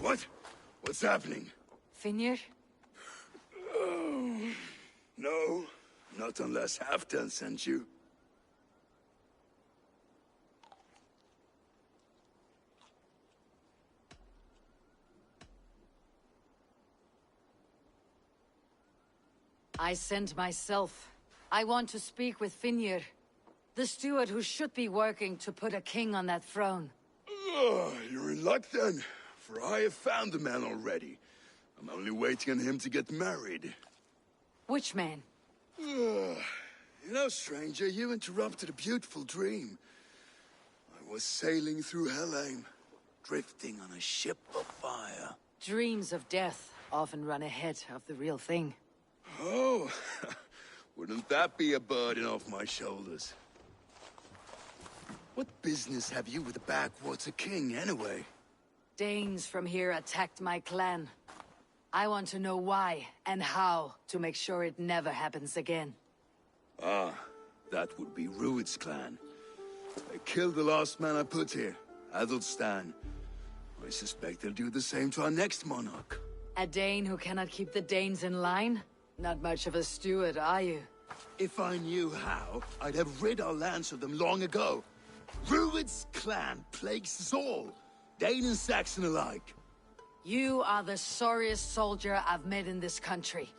What? What's happening? Finnr? Oh, no, not unless Halfdan sent you. I sent myself. I want to speak with Finnr, the steward who should be working to put a king on that throne. You're in luck then, for I have found the man already. I'm only waiting on him to get married. Which man? You know, stranger, you interrupted a beautiful dream. I was sailing through Helheim, drifting on a ship of fire. Dreams of death often run ahead of the real thing. Oh, wouldn't that be a burden off my shoulders? What business have you with the Backwater King, anyway? Danes from here attacked my clan. I want to know why and how to make sure it never happens again. Ah, that would be Rued's clan. They killed the last man I put here, Adelstan. I suspect they'll do the same to our next monarch. A Dane who cannot keep the Danes in line? Not much of a steward, are you? If I knew how, I'd have rid our lands of them long ago. Rued's clan plagues us all, Dane and Saxon alike. You are the sorriest soldier I've met in this country.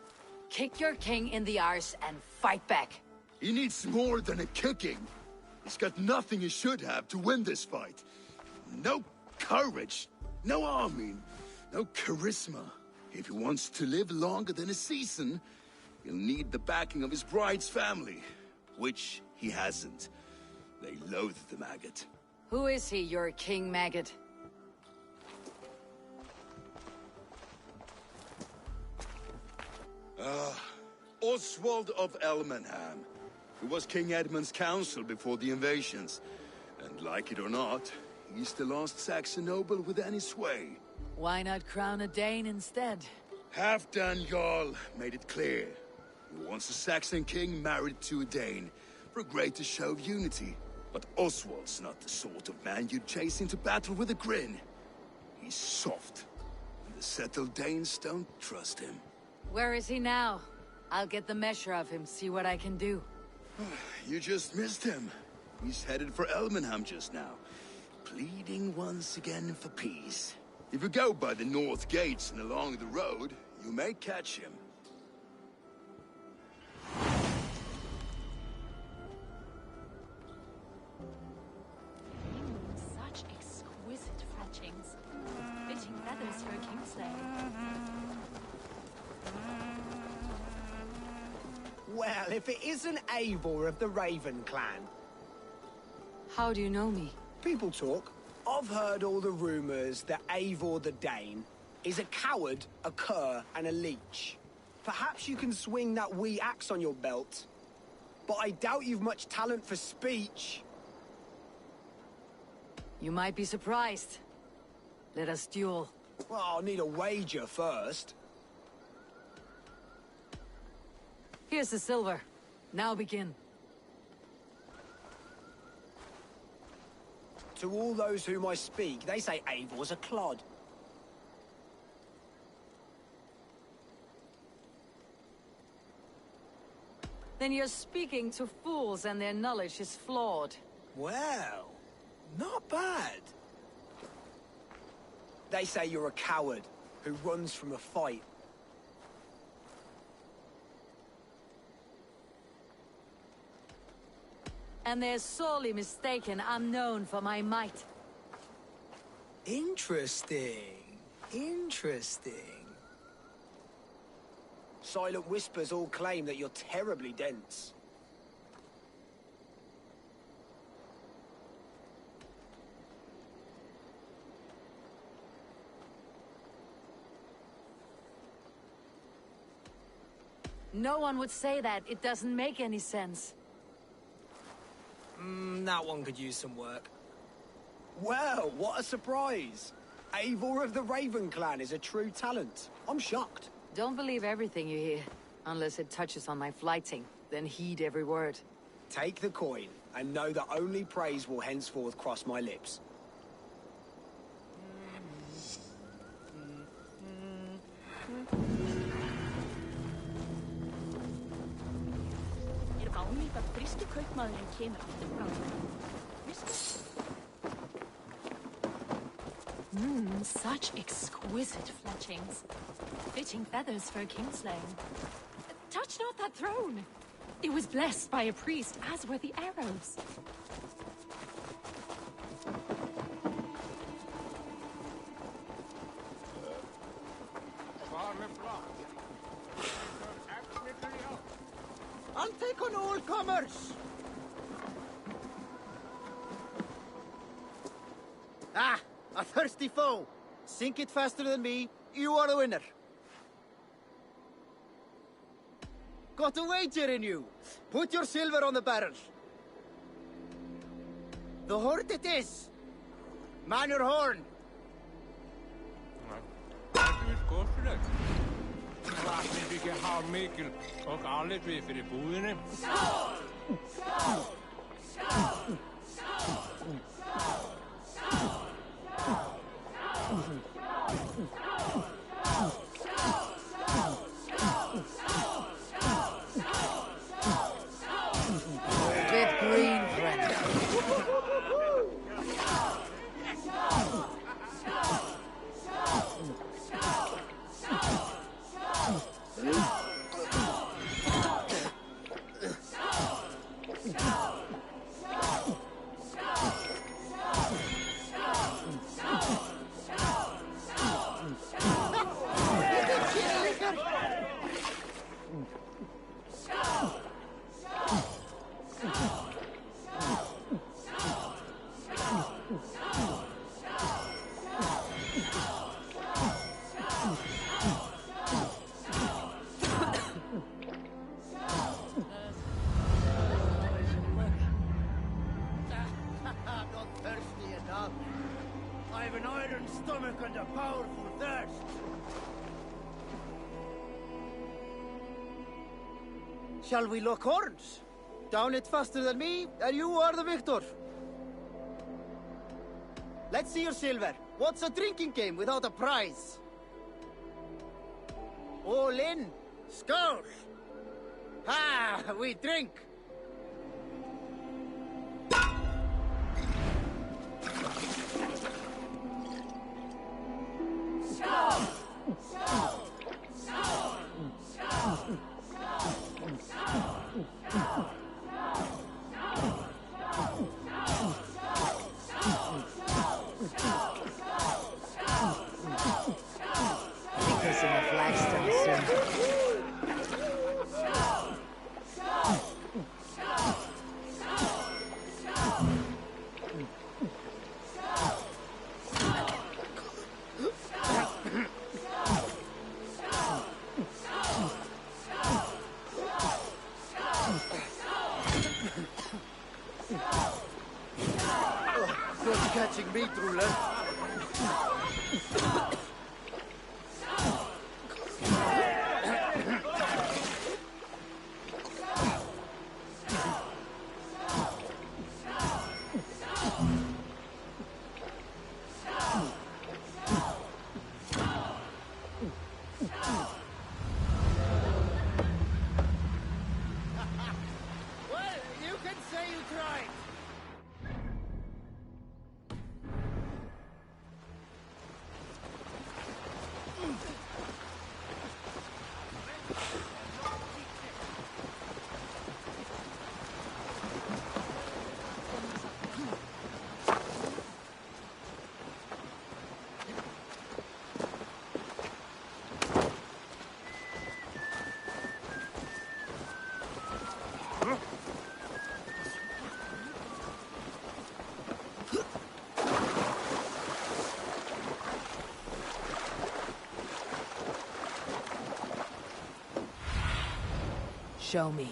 Kick your king in the arse and fight back. He needs more than a kicking. He's got nothing he should have to win this fight. No courage, no army, no charisma. If he wants to live longer than a season, he'll need the backing of his bride's family, which he hasn't. They loathe the maggot. Who is he, your king maggot? Oswald of Elmenham, who was King Edmund's counsel before the invasions. And like it or not, he's the last Saxon noble with any sway. Why not crown a Dane instead? Halfdan Jarl made it clear. He wants a Saxon king married to a Dane, for a greater show of unity. But Oswald's not the sort of man you'd chase into battle with a grin. He's soft, and the settled Danes don't trust him. Where is he now? I'll get the measure of him, see what I can do. You just missed him. He's headed for Elmenham just now, pleading once again for peace. If you go by the north gates and along the road, you may catch him. Such exquisite fletchings. Fitting feathers for a kingslayer. Well, if it isn't Eivor of the Raven clan. How do you know me? People talk. I've heard all the rumors that Eivor the Dane is a coward, a cur, and a leech. Perhaps you can swing that wee axe on your belt, but I doubt you've much talent for speech. You might be surprised. Let us duel. Well, I'll need a wager first. Here's the silver. Now begin. To all those whom I speak, they say Eivor's a clod. Then you're speaking to fools and their knowledge is flawed. Well, not bad. They say you're a coward who runs from a fight. And they're sorely mistaken I'm known for my might. Interesting. Interesting. Silent whispers all claim that you're terribly dense. No one would say that. It doesn't make any sense. That one could use some work. Well, what a surprise! Eivor of the Raven clan is a true talent. I'm shocked. Don't believe everything you hear, unless it touches on my flighting. Then heed every word. Take the coin, and know that only praise will henceforth cross my lips. Mr. Quickmullen came up with the such exquisite fletchings. Fitting feathers for a kingslaying. Touch not that throne. It was blessed by a priest, as were the arrows. I'll take on all comers. Ah, a thirsty foe. Sink it faster than me. You are the winner. Got a wager in you. Put your silver on the barrel. The hort it is. Man your horn. Þetta er skottilegt. Vatnið byggja hálfmikil og alveg við fyrir búðinni. Get green, friend. I've an iron stomach and a powerful thirst. Shall we lock horns? Down it faster than me, and you are the victor. Let's see your silver. What's a drinking game without a prize? All in. Skål! Ha! We drink. Kissing a flagstone soon. You're catching me, Truller. Well, you can say you tried. Show me.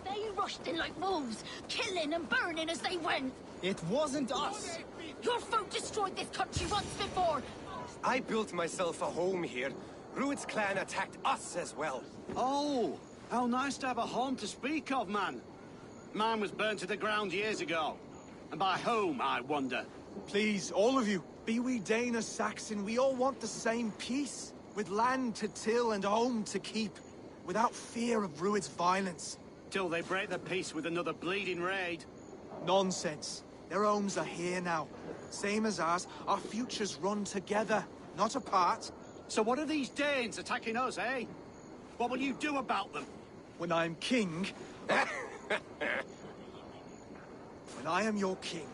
They rushed in like wolves, killing and burning as they went. It wasn't us. Your folk destroyed this country once before! I built myself a home here. Rued's clan attacked us as well. Oh, how nice to have a home to speak of, man. Mine was burnt to the ground years ago. And by whom, I wonder? Please, all of you, be we Dane or Saxon, we all want the same peace. With land to till and home to keep. Without fear of Rued's violence. Till they break the peace with another bleeding raid. Nonsense. Their homes are here now. Same as ours, our futures run together, not apart. So what are these Danes attacking us, eh? What will you do about them? When I am king... when I am your king,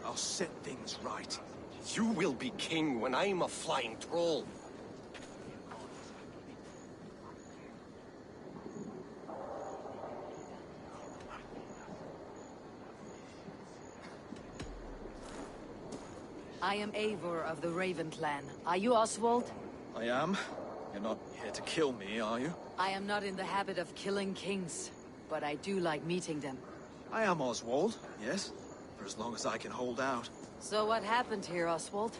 I'll set things right. You will be king when I'm a flying troll. I am Eivor of the Raven clan. Are you Oswald? I am. You're not here to kill me, are you? I am not in the habit of killing kings, but I do like meeting them. I am Oswald, yes. For as long as I can hold out. So what happened here, Oswald?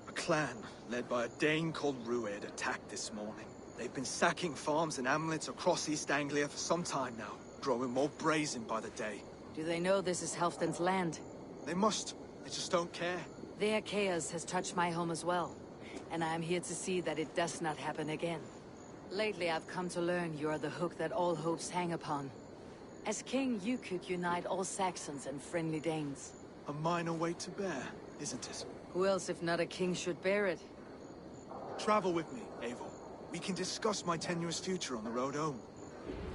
A clan, led by a Dane called Rued, attacked this morning. They've been sacking farms and hamlets across East Anglia for some time now, growing more brazen by the day. Do they know this is Halfdan's land? They must. They just don't care. Their chaos has touched my home as well, and I am here to see that it does not happen again. Lately, I've come to learn you are the hook that all hopes hang upon. As king, you could unite all Saxons and friendly Danes. A minor weight to bear, isn't it? Who else, if not a king, should bear it? Travel with me, Eivor. We can discuss my tenuous future on the road home.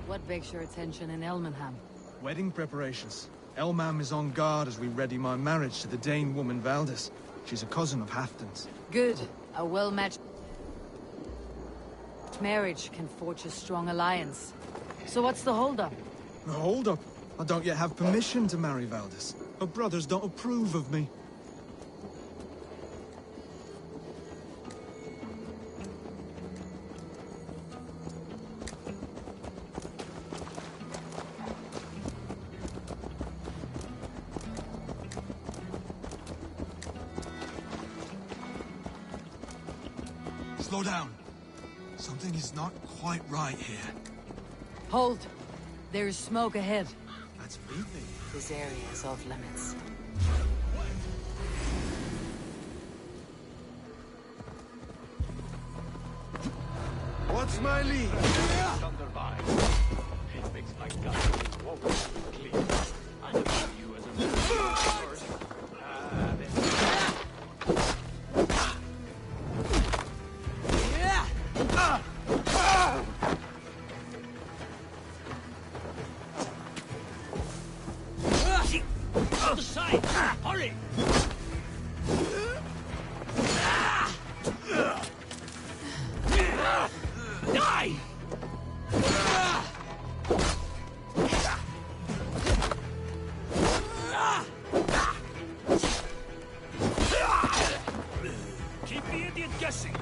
What begs your attention in Elmenham? Wedding preparations. Elmam is on guard as we ready my marriage to the Dane woman Valdis. She's a cousin of Halfdan's. Good. A well-matched marriage can forge a strong alliance. So what's the holdup? Hold up. I don't yet have permission to marry Valdis. Her brothers don't approve of me. Slow down. Something is not quite right here. Hold. There is smoke ahead. That's moving. This area is off limits. What's my lead? Thunderby. It makes my gut whoa, clean. I know you as a man. Other side! Hurry! Die! Keep the idiot guessing.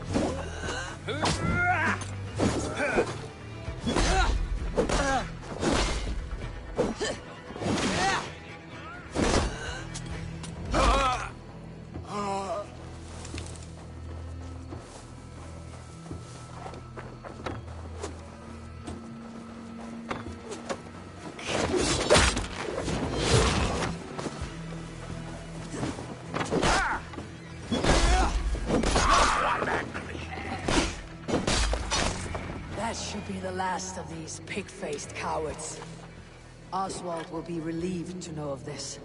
That should be the last of these pig-faced cowards. Oswald will be relieved to know of this.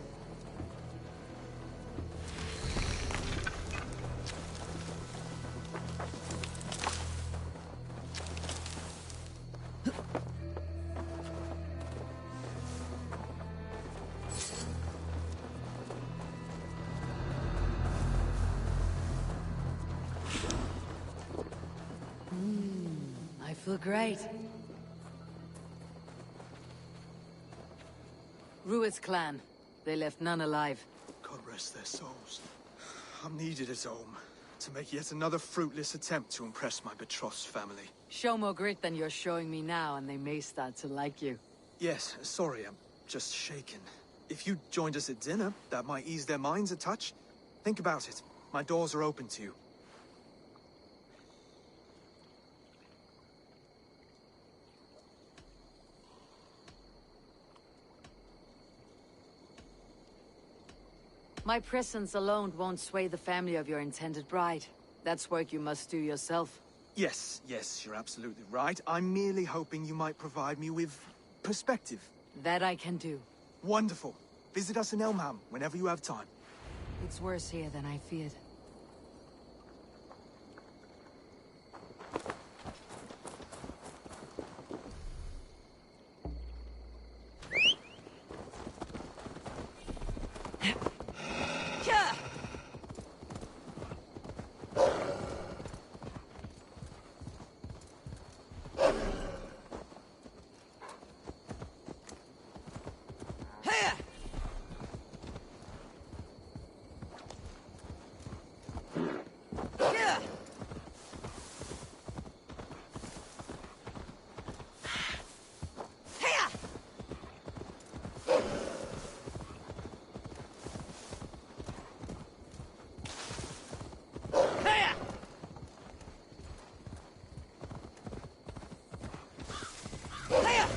I feel great. Rued's clan. They left none alive. God rest their souls. I'm needed at home to make yet another fruitless attempt to impress my betrothed's family. Show more grit than you're showing me now, and they may start to like you. Yes, sorry, I'm just shaken. If you joined us at dinner, that might ease their minds a touch. Think about it. My doors are open to you. My presence alone won't sway the family of your intended bride. That's work you must do yourself. Yes, you're absolutely right. I'm merely hoping you might provide me with perspective. That I can do. Wonderful. Visit us in Elmham whenever you have time. It's worse here than I feared.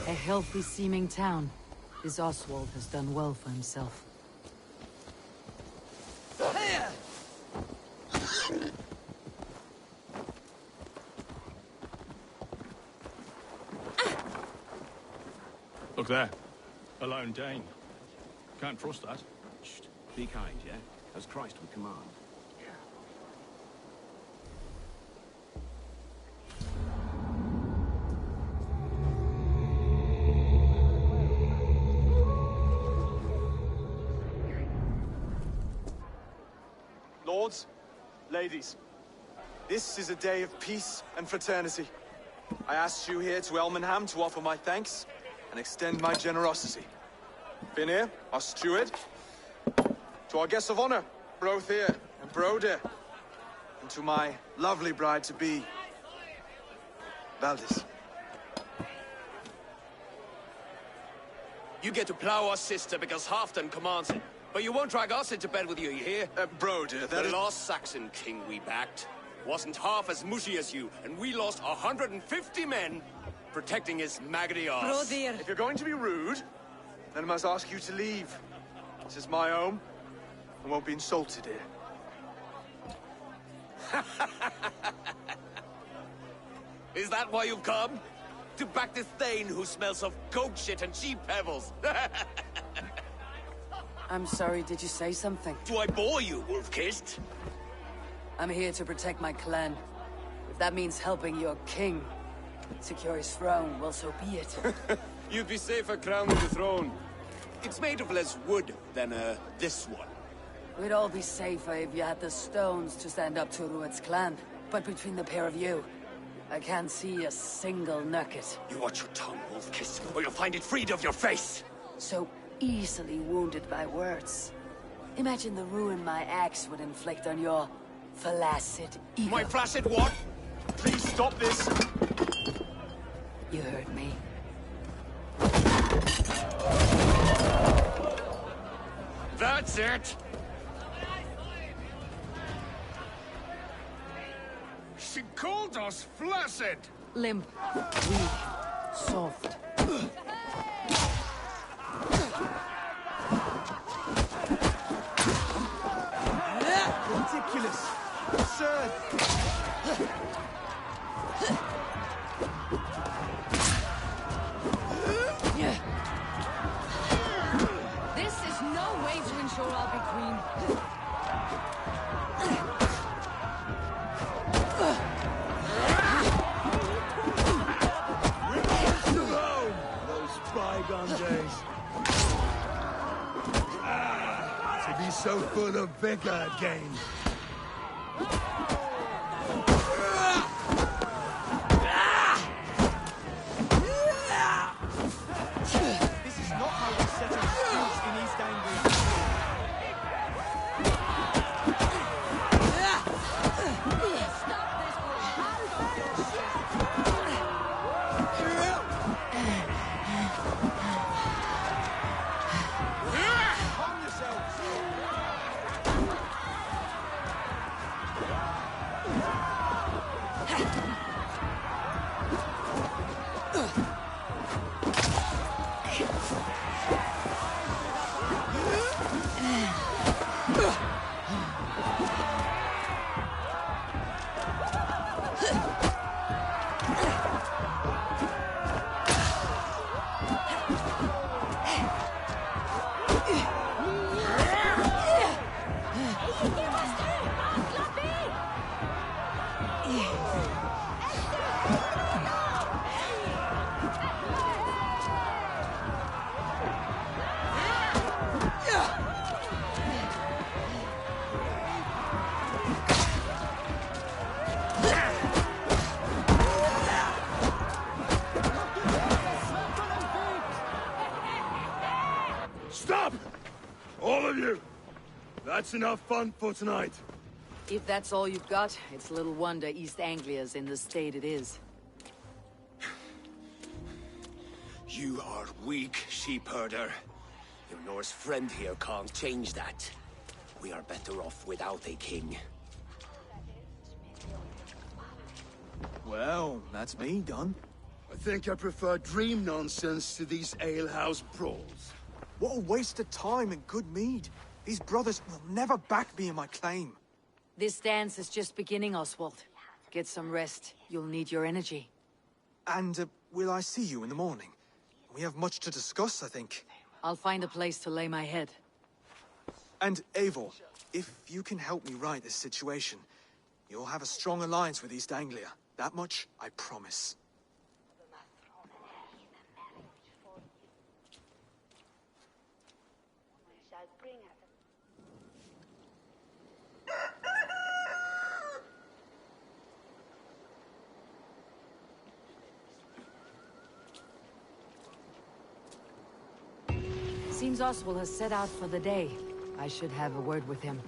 A healthy-seeming town. This Oswald has done well for himself. Look there. A lone Dane. Can't trust that. Shh. Be kind, yeah? As Christ would command. Lords, ladies, this is a day of peace and fraternity. I asked you here to Elmenham to offer my thanks and extend my generosity. Finir, our steward, to our guests of honor, Brothir and Broder, and to my lovely bride-to-be, Valdis. You get to plow our sister because Halfdan commands it. But you won't drag us into bed with you hear? Broder, the last Saxon king we backed wasn't half as mushy as you, and we lost 150 men protecting his maggoty arse. Brodir! If you're going to be rude, then I must ask you to leave. This is my home. I won't be insulted here. Is that why you've come? To back this Thane who smells of goat shit and sheep pebbles? I'm sorry, did you say something? Do I bore you, wolf-kissed? I'm here to protect my clan. If that means helping your king secure his throne, well, so be it. You'd be safer crowning the throne. It's made of less wood than, this one. We'd all be safer if you had the stones to stand up to Rued's clan. But between the pair of you, I can't see a single nugget. You watch your tongue, wolf-kissed, or you'll find it freed of your face! So easily wounded by words. Imagine the ruin my axe would inflict on your flaccid ego. My flaccid what? Please stop this! You heard me. That's it! She called us flaccid! Limp, weak, soft. Ridiculous! Absurd! This is no way to ensure I'll be queen. Those bygone days. To be so full of vigor again. This is not how we set up disputes in East Anglia. Stop this or Stop! All of you! That's enough fun for tonight. If that's all you've got, it's little wonder East Anglia's in the state it is. You are weak, sheep herder. Your Norse friend here can't change that. We are better off without a king. Well, that's me done. I think I prefer dream nonsense to these alehouse brawls. What a waste of time and good mead. These brothers will never back me in my claim. This dance is just beginning, Oswald. Get some rest. You'll need your energy. And will I see you in the morning? We have much to discuss, I think. I'll find a place to lay my head. And Eivor, if you can help me right this situation, you'll have a strong alliance with East Anglia. That much, I promise. Seems Oswald has set out for the day. I should have a word with him.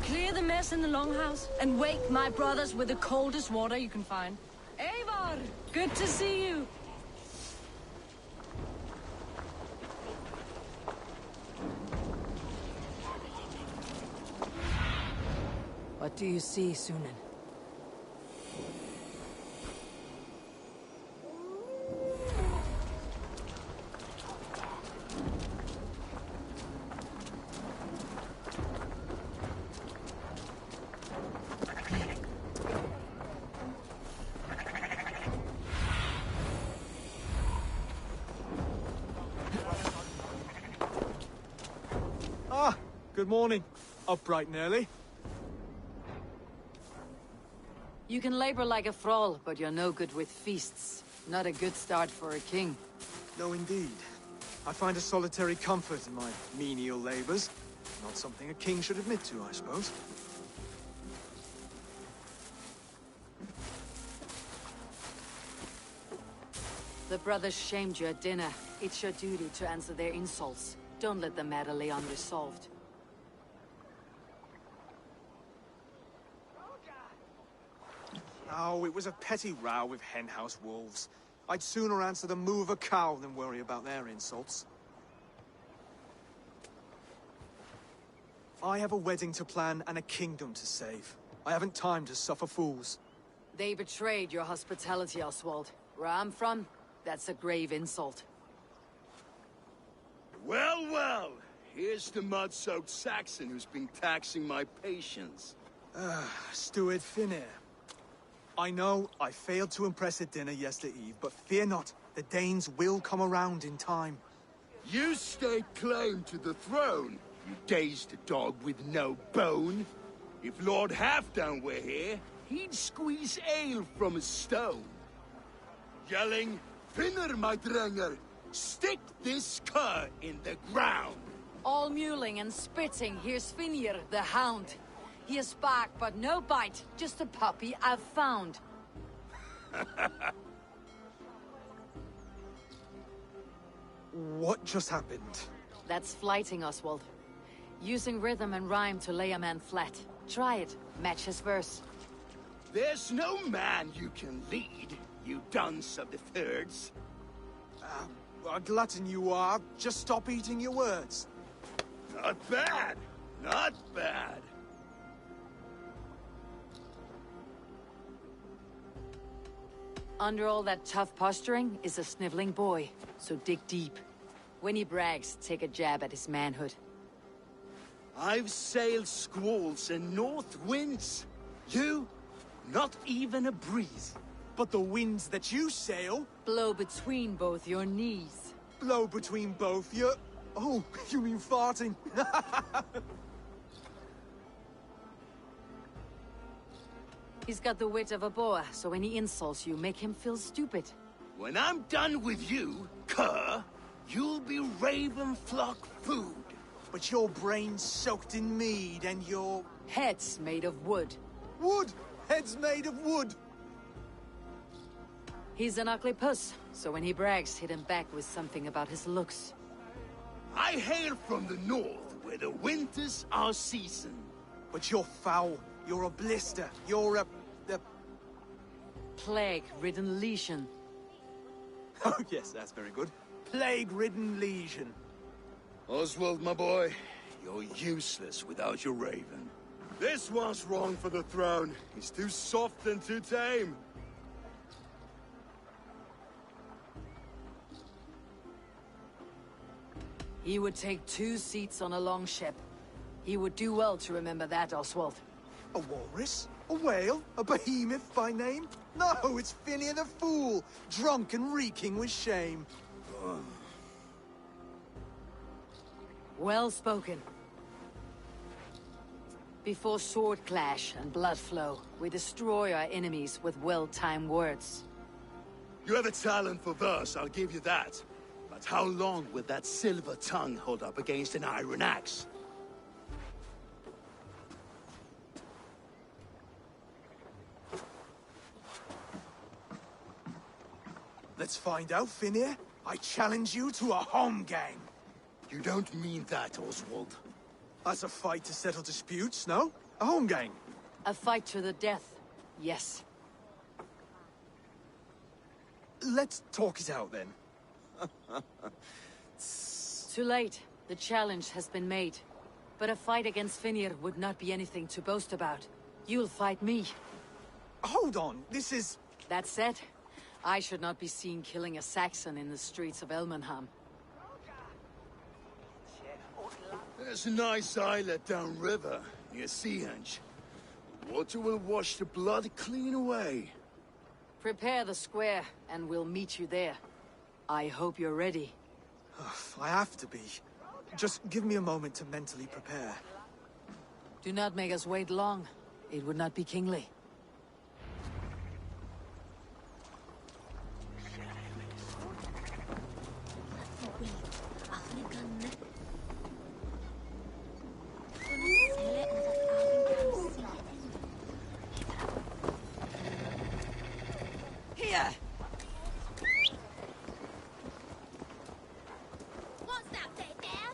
Clear the mess in the longhouse and wake my brothers with the coldest water you can find. Eivor, good to see you. What do you see, Sunan? Ah, good morning. Up bright and early. You can labor like a thrall, but you're no good with feasts. Not a good start for a king. No, indeed. I find a solitary comfort in my menial labors. Not something a king should admit to, I suppose. The brothers shamed you at dinner. It's your duty to answer their insults. Don't let the matter lay unresolved. Oh, it was a petty row with henhouse wolves. I'd sooner answer the moo of a cow than worry about their insults. I have a wedding to plan and a kingdom to save. I haven't time to suffer fools. They betrayed your hospitality, Oswald. Where I'm from, that's a grave insult. Well, well. Here's the mud-soaked Saxon who's been taxing my patience. Steward Finnair. I know I failed to impress at dinner yesterday eve, but fear not, the Danes will come around in time. You stake claim to the throne, you dazed dog with no bone. If Lord Halfdown were here, he'd squeeze ale from a stone. Yelling, Finner, my drenger, stick this cur in the ground. All mewling and spitting, here's Finir, the hound. He has bark, but no bite, just a puppy I've found. What just happened? That's flighting, Oswald. Using rhythm and rhyme to lay a man flat. Try it. Match his verse. There's no man you can lead, you dunce of the thirds. A glutton you are. Just stop eating your words. Not bad. Not bad. Under all that tough posturing is a sniveling boy, so dig deep. When he brags, take a jab at his manhood. I've sailed squalls and north winds. You, not even a breeze. But the winds that you sail... Blow between both your knees. Blow between both your... Oh, you mean farting? He's got the wit of a boa, so when he insults you, make him feel stupid. When I'm done with you, cur, you'll be raven flock food. But your brain's soaked in mead and your... Head's made of wood. Wood! Head's made of wood! He's an ugly puss, so when he brags, hit him back with something about his looks. I hail from the north, where the winters are season. But you're foul. You're a blister. You're a... Plague-ridden lesion. Oh, yes, that's very good. Plague-ridden lesion. Oswald, my boy, you're useless without your raven. This one's wrong for the throne. He's too soft and too tame. He would take 2 seats on a longship. He would do well to remember that, Oswald. A walrus? A whale? A behemoth by name? No, it's Phineas the Fool, drunk and reeking with shame. Well spoken. Before sword clash and blood flow, we destroy our enemies with well-timed words. You have a talent for verse, I'll give you that. But how long will that silver tongue hold up against an iron axe? Let's find out, Phineas. I challenge you to a home gang. You don't mean that, Oswald. That's a fight to settle disputes, no? A home gang. A fight to the death, yes. Let's talk it out, then. Too late. The challenge has been made. But a fight against Finir would not be anything to boast about. You'll fight me. Hold on, this is... That said, I should not be seen killing a Saxon in the streets of Elmenham. There's a nice islet downriver, near Seahenge. Water will wash the blood clean away. Prepare the square, and we'll meet you there. I hope you're ready. I have to be. Just give me a moment to mentally prepare. Do not make us wait long. It would not be kingly. Here! What's that bit there?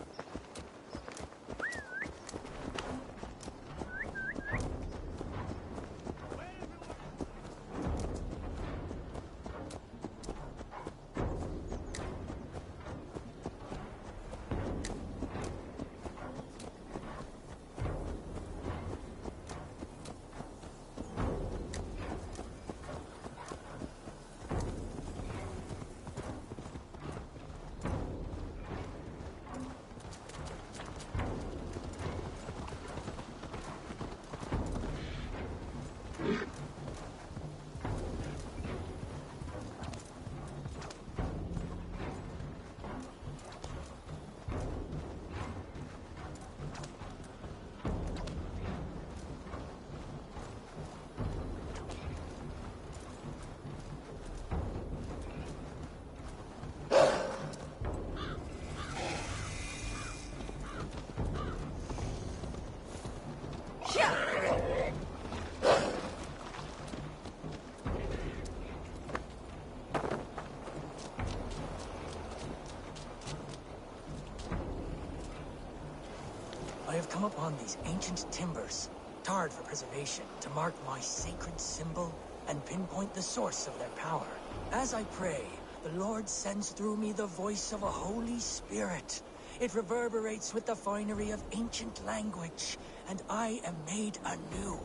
I have come upon these ancient timbers, tarred for preservation, to mark my sacred symbol and pinpoint the source of their power. As I pray, the Lord sends through me the voice of a Holy Spirit. It reverberates with the finery of ancient language, and I am made anew.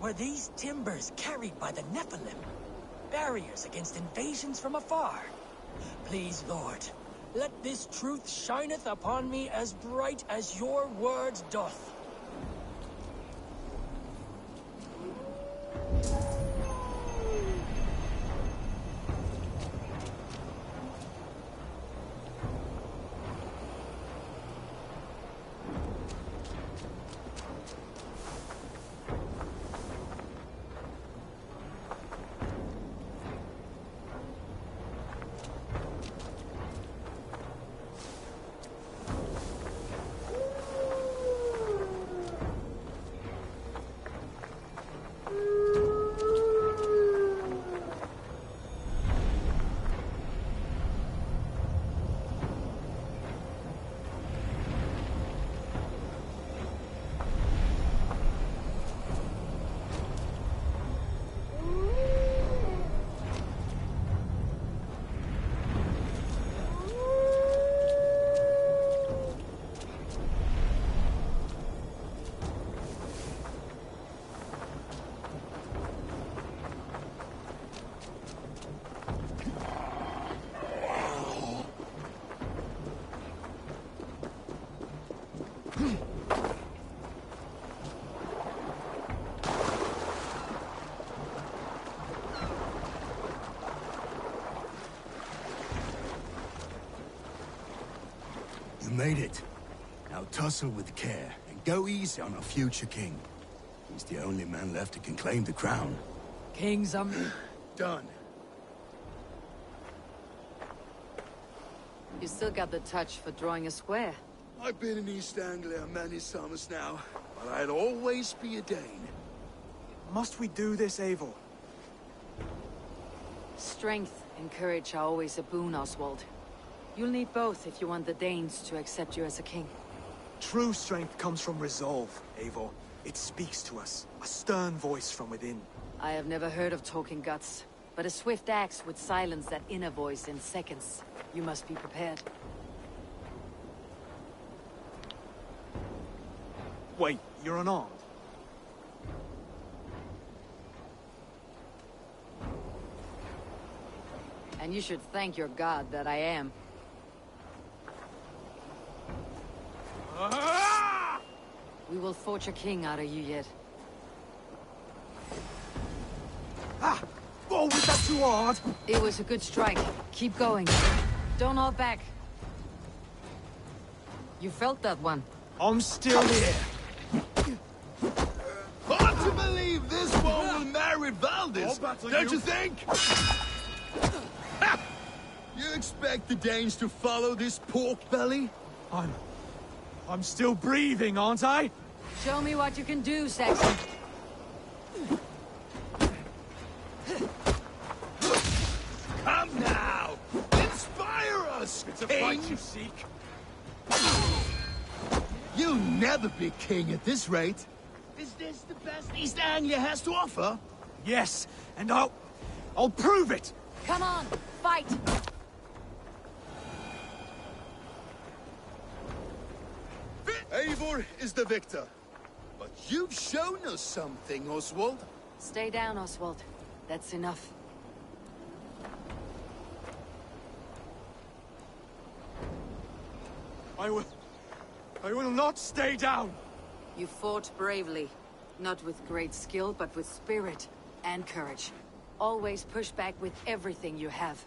Were these timbers carried by the Nephilim? Barriers against invasions from afar? Please, Lord, let this truth shineth upon me as bright as your word doth. You made it. Now tussle with care, and go easy on our future king. He's the only man left who can claim the crown. Kings, Done. You still got the touch for drawing a square. I've been in East Anglia many summers now, but I'll always be a Dane. Must we do this, Eivor? Strength and courage are always a boon, Oswald. You'll need both if you want the Danes to accept you as a king. True strength comes from resolve, Eivor. It speaks to us, a stern voice from within. I have never heard of talking guts, but a swift axe would silence that inner voice in seconds. You must be prepared. Wait, you're unarmed? And you should thank your god that I am. We will forge a king out of you yet. Ah! Oh, was that too hard? It was a good strike. Keep going. Don't hold back. You felt that one. I'm still here. Hard to believe this one will marry Valdis, don't you think? Ha! You expect the Danes to follow this pork belly? I'm still breathing, aren't I? Show me what you can do, Saxon. Come now! Inspire us, It's a king! fight you seek. You'll never be king at this rate. Is this the best East Anglia has to offer? Yes, and I'll prove it! Come on, fight! Eivor is the victor. But you've shown us something, Oswald. Stay down, Oswald. That's enough. I will not stay down! You fought bravely. Not with great skill, but with spirit and courage. Always push back with everything you have.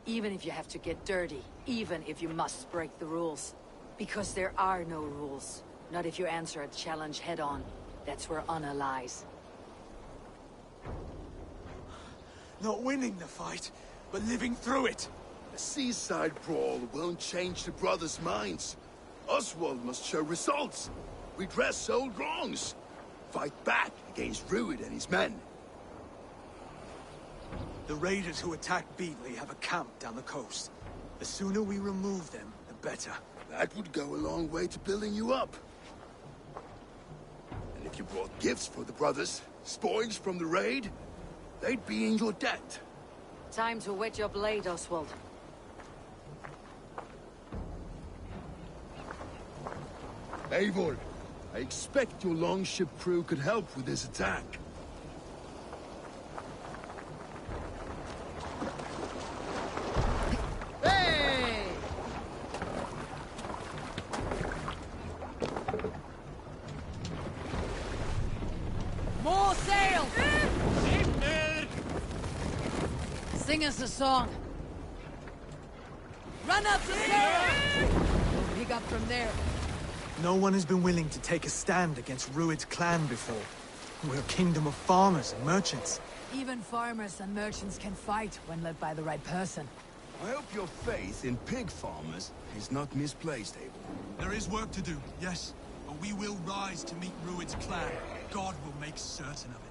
Even if you have to get dirty. Even if you must break the rules. Because there are no rules. Not if you answer a challenge head-on. That's where honor lies. Not winning the fight, but living through it. A seaside brawl won't change the brothers' minds. Oswald must show results. Redress old wrongs. Fight back against Rued and his men. The raiders who attacked Beatley have a camp down the coast. The sooner we remove them, the better. That would go a long way to building you up. You brought gifts for the brothers, spoils from the raid. They'd be in your debt. Time to wet your blade, Oswald. Eivor, I expect your longship crew could help with this attack. Hey! More sail! Sing us a song. Run up the sail! We'll pick up from there. No one has been willing to take a stand against Rued's clan before. We're a kingdom of farmers and merchants. Even farmers and merchants can fight when led by the right person. I hope your faith in pig farmers is not misplaced, Eivor. There is work to do, yes. But we will rise to meet Rued's clan. God will make certain of it.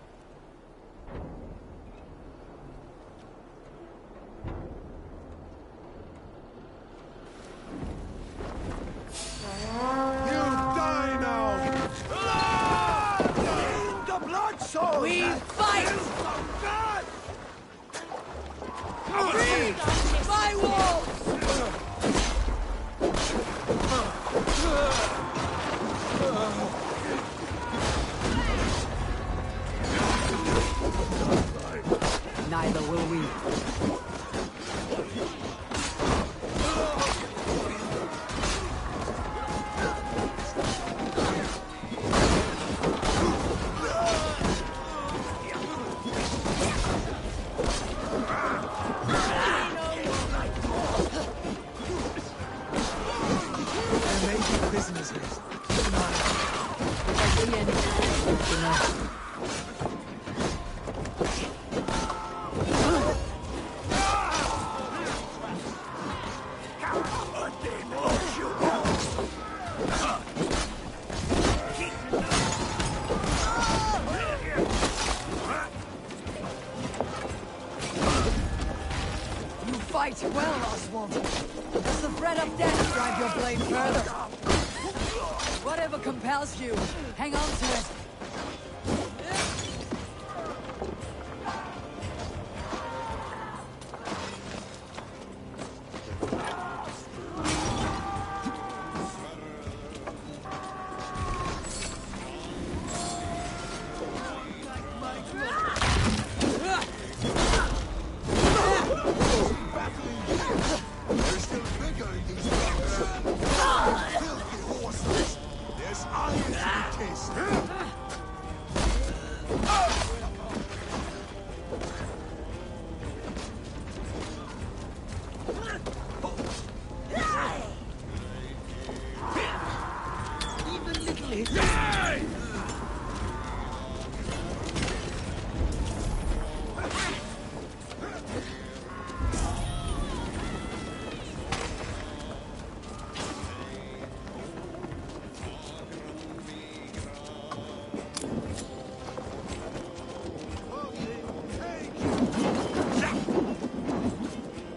You die now! The blood sword! We fight! Reach my walls! Neither will we. There may be prisoners here. Keep an eye If I see any, I'll let you know. You fight well, Oswald. Does the threat of death drive your blade further? Whatever compels you, hang on to it. They're still bigger in these mountains. Filthy horses. There's iron to be tasted. Even little hit.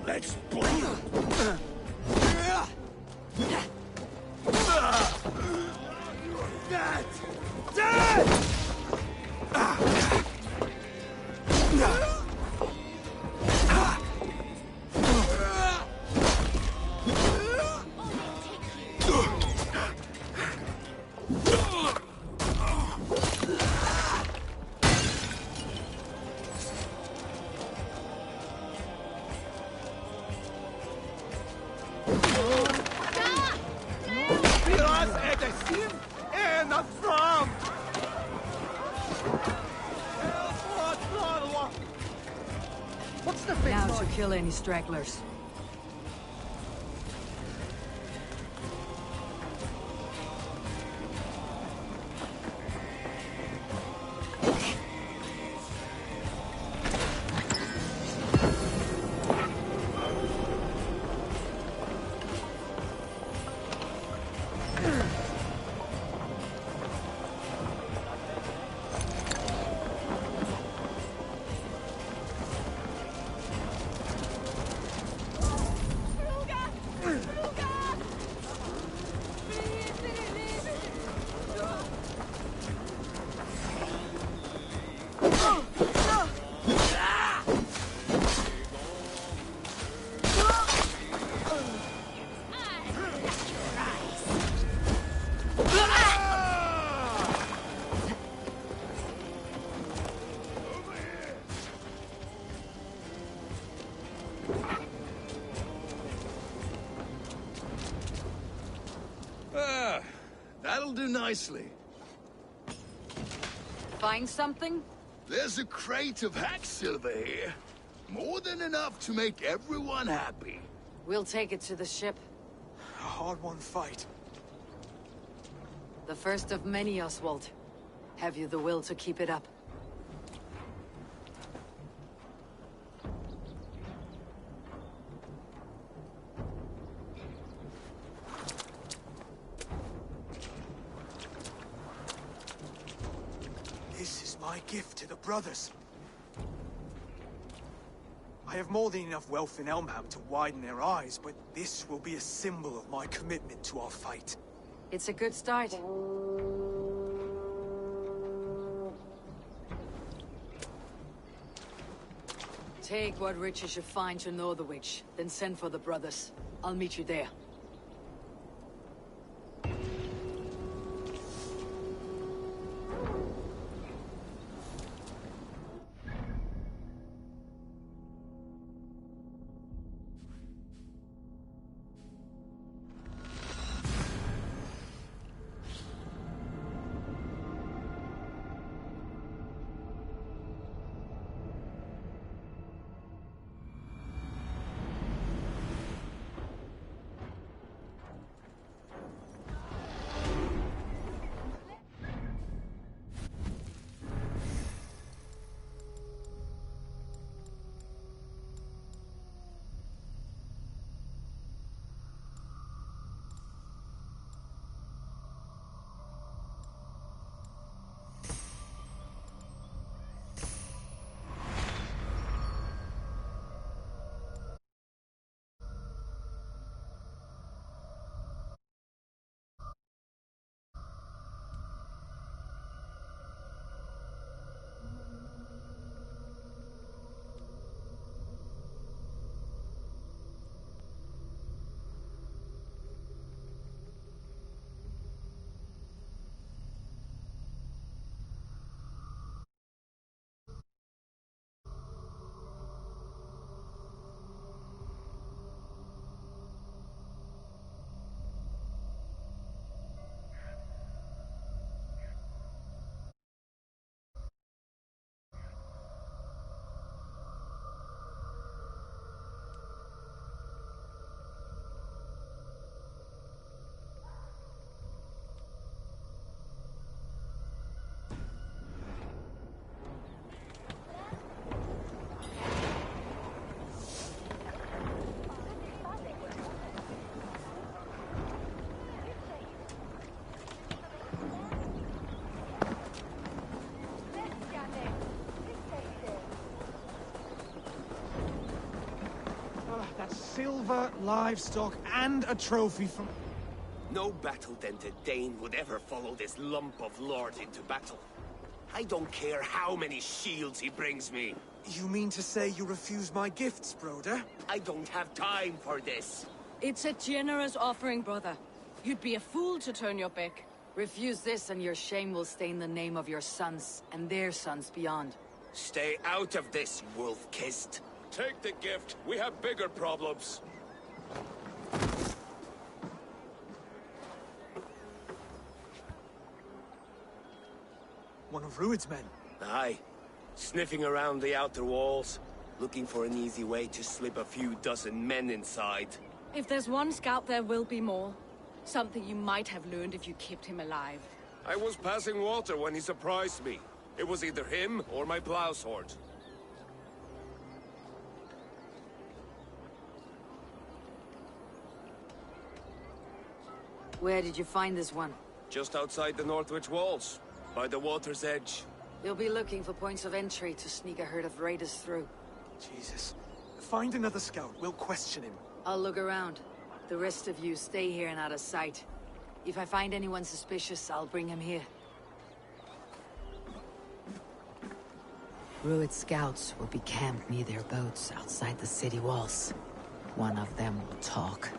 Let's play. What's the fix? Now to kill any stragglers. That'll do nicely. Find something? There's a crate of hack silver here. More than enough to make everyone happy. We'll take it to the ship. A hard-won fight. The first of many, Oswald. Have you the will to keep it up? This is my gift to the brothers. I have more than enough wealth in Elmham to widen their eyes, but this will be a symbol of my commitment to our fight. It's a good start. Take what riches you find to Northwich, then send for the brothers. I'll meet you there. That's silver, livestock, and a trophy from... No battle-dented Dane would ever follow this lump of lord into battle. I don't care how many shields he brings me. You mean to say you refuse my gifts, Broder? I don't have time for this. It's a generous offering, brother. You'd be a fool to turn your back. Refuse this and your shame will stain the name of your sons and their sons beyond. Stay out of this, wolf-kissed. Take the gift. We have bigger problems. One of Rued's men. Aye. Sniffing around the outer walls, looking for an easy way to slip a few dozen men inside. If there's one scout, there will be more. Something you might have learned if you kept him alive. I was passing water when he surprised me. It was either him or my plow sword. Where did you find this one? Just outside the Northwich walls, by the water's edge. You'll be looking for points of entry to sneak a herd of raiders through. Jesus. Find another scout. We'll question him. I'll look around. The rest of you stay here and out of sight. If I find anyone suspicious, I'll bring him here. Rued scouts will be camped near their boats outside the city walls. One of them will talk.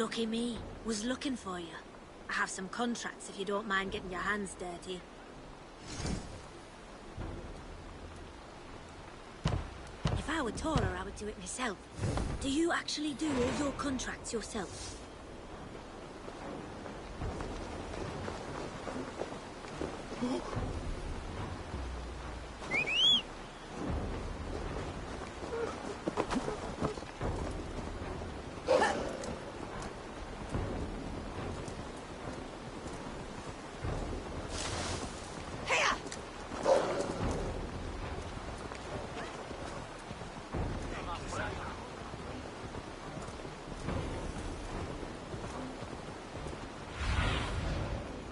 Lucky me. Was looking for you. I have some contracts if you don't mind getting your hands dirty. If I were taller, I would do it myself. Do you actually do all your contracts yourself?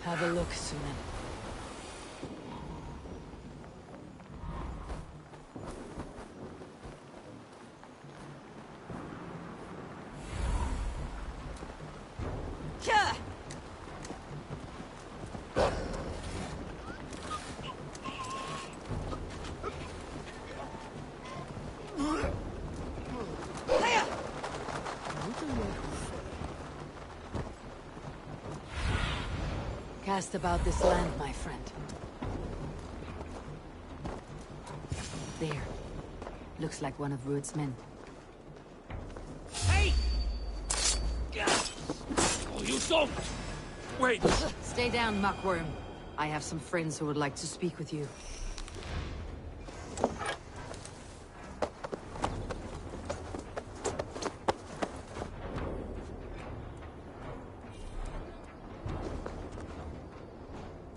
Have a look, Sunan. Cast about this land, my friend. There. Looks like one of Rued's men. Hey! Oh, you don't! Wait! Stay down, muckworm. I have some friends who would like to speak with you.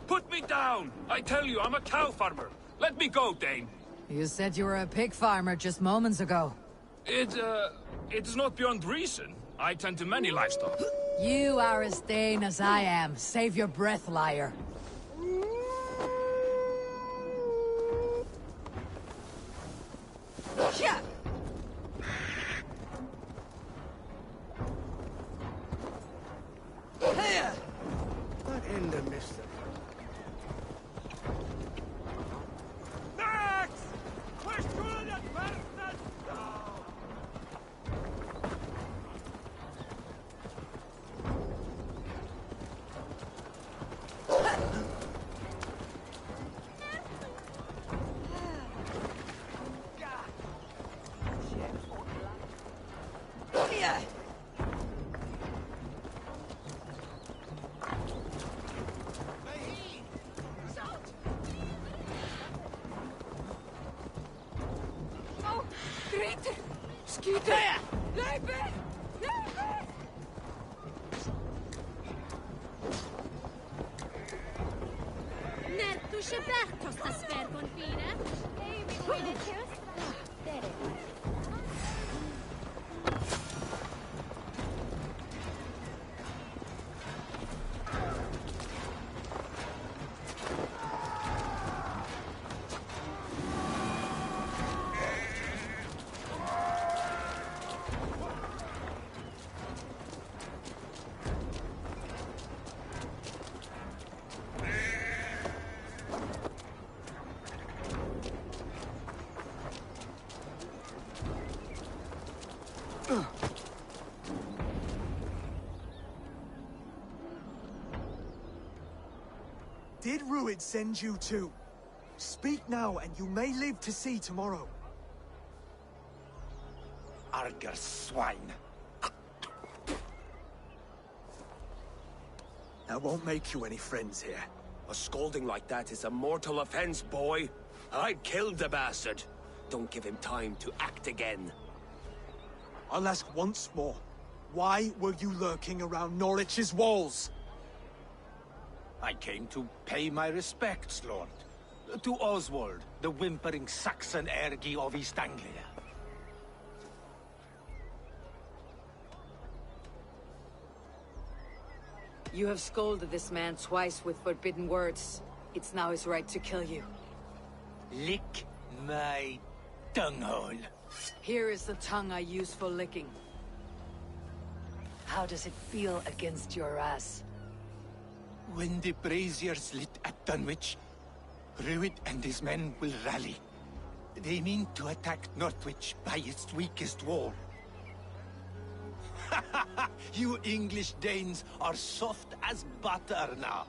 Put me down! I tell you, I'm a cow farmer. Let me go, Dane. You said you were a pig farmer just moments ago. It's not beyond reason. I tend to many livestock. You are as Dane as I am. Save your breath, liar. Not in the mister. Did Rued send you too? Speak now, and you may live to see tomorrow. Arger swine. That won't make you any friends here. A scolding like that is a mortal offense, boy. I killed the bastard. Don't give him time to act again. I'll ask once more. Why were you lurking around Norwich's walls? I came to pay my respects, Lord. To Oswald, the whimpering Saxon ergi of East Anglia. You have scolded this man twice with forbidden words. It's now his right to kill you. Lick my dunghole. Here is the tongue I use for licking. How does it feel against your ass? When the braziers lit at Dunwich, Rued and his men will rally. They mean to attack Northwich by its weakest wall. You English Danes are soft as butter now.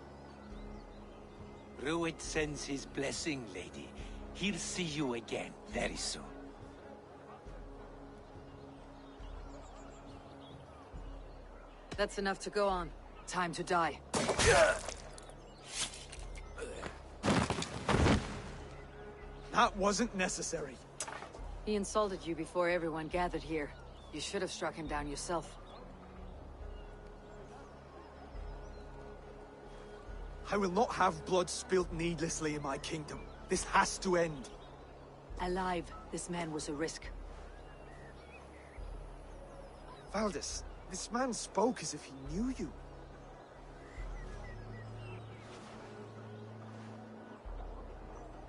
Rued sends his blessing, lady. He'll see you again very soon. That's enough to go on. Time to die. That wasn't necessary. He insulted you before everyone gathered here. You should have struck him down yourself. I will not have blood spilt needlessly in my kingdom. This has to end. Alive, this man was a risk. Valdis, this man spoke as if he knew you.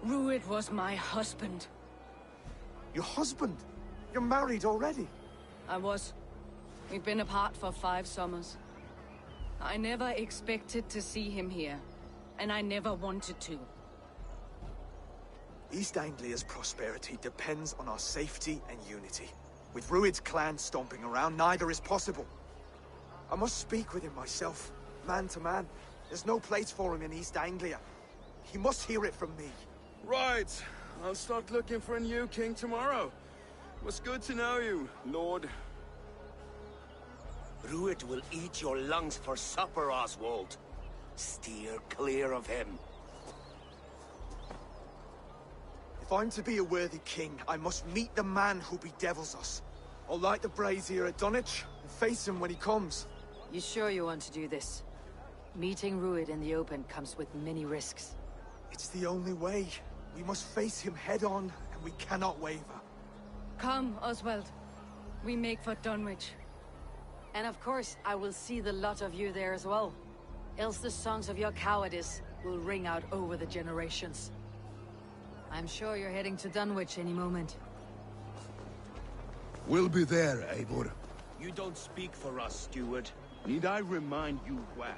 Rued was my husband. Your husband? You're married already? I was. We've been apart for 5 summers. I never expected to see him here, and I never wanted to. East Anglia's prosperity depends on our safety and unity. With Rued's clan stomping around, neither is possible. I must speak with him myself, man to man. There's no place for him in East Anglia. He must hear it from me. Right. I'll start looking for a new king tomorrow. It was good to know you, Lord. Rued will eat your lungs for supper, Oswald. Steer clear of him. If I'm to be a worthy king, I must meet the man who bedevils us. I'll light the brazier at Dunwich and face him when he comes. You sure you want to do this? Meeting Rued in the open comes with many risks. It's the only way. We must face him head-on, and we cannot waver. Come, Oswald. We make for Dunwich. And of course, I will see the lot of you there as well. Else the songs of your cowardice will ring out over the generations. I'm sure you're heading to Dunwich any moment. We'll be there, Eivor. You don't speak for us, steward. Need I remind you, Wag,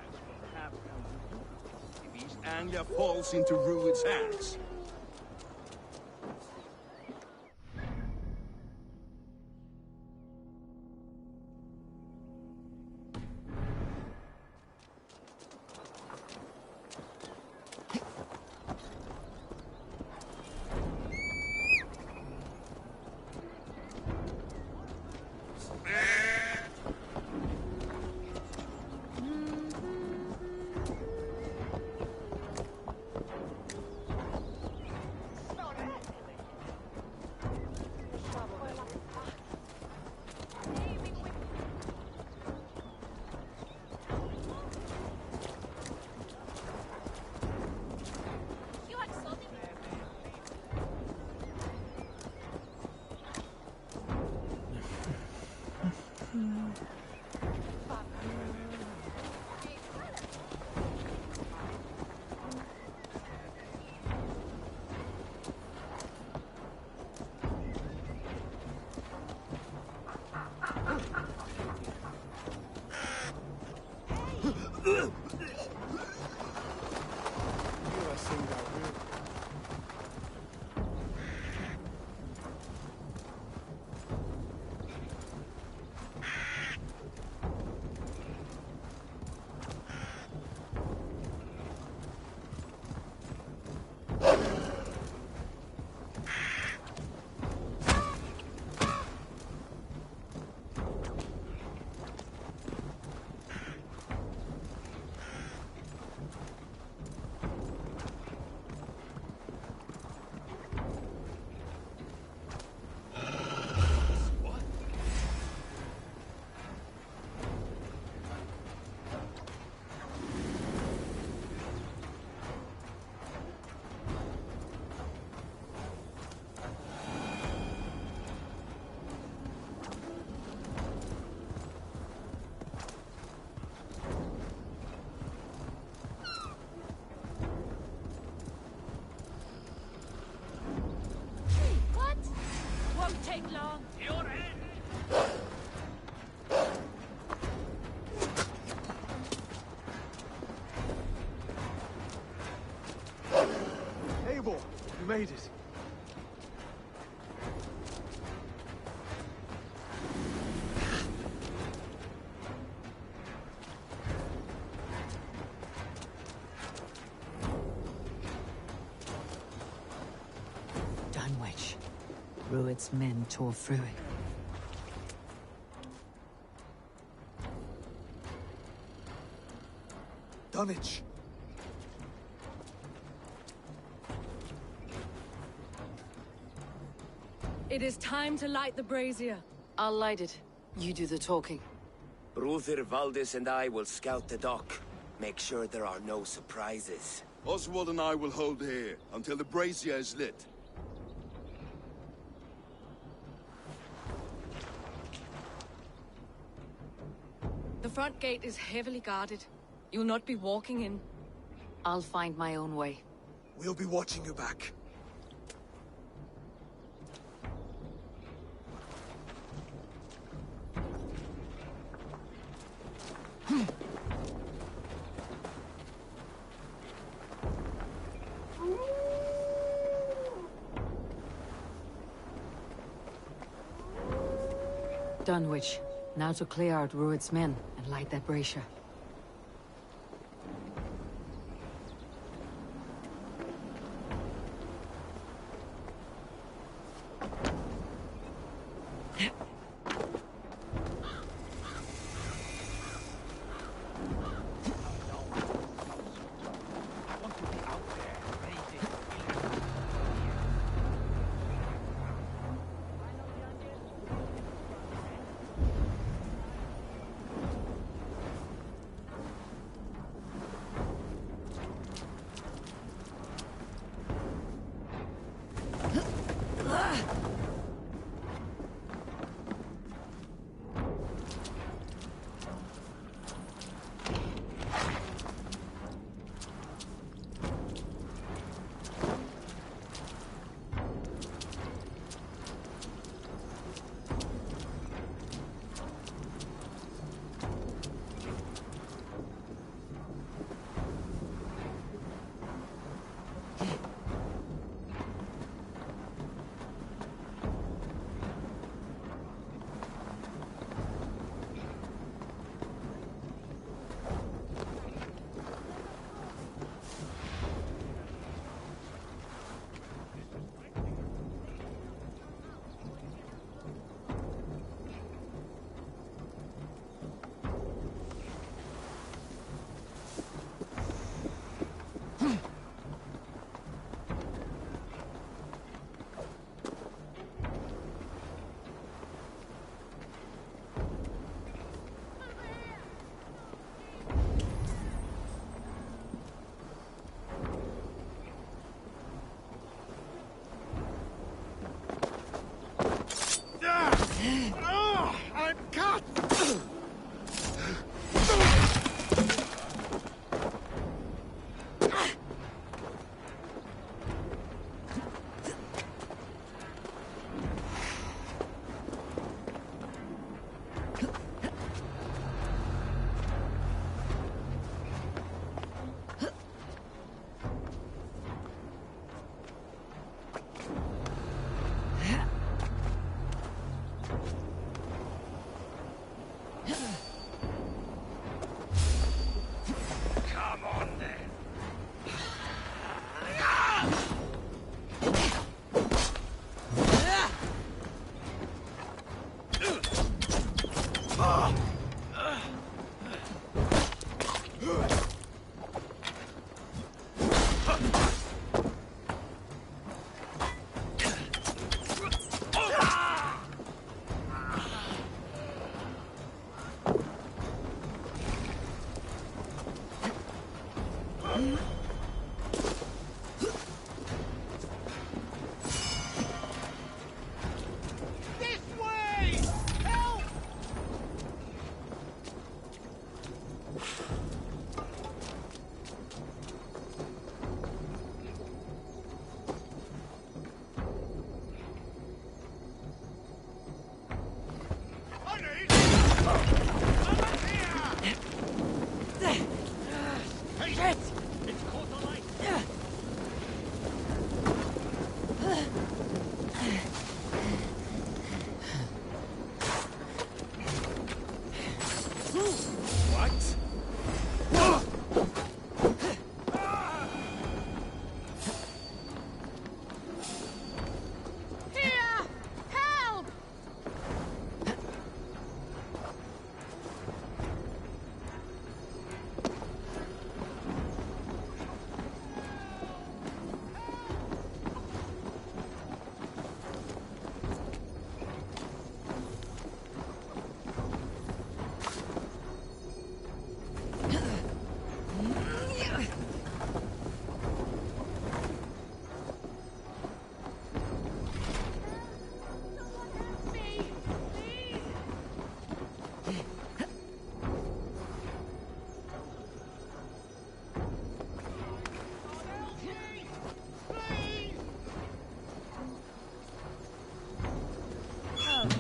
if East Anglia falls into Rued's hands? Take long. Your end. Eivor, you made it. Dunwich. Rued's men tore through it. Dunwich! It is time to light the brazier. I'll light it. You do the talking. Brother Valdis and I will scout the dock. Make sure there are no surprises. Oswald and I will hold here until the brazier is lit. The front gate is heavily guarded. You'll not be walking in. I'll find my own way. We'll be watching you back. Dunwich. Now to clear out Rued's men and light that brazier.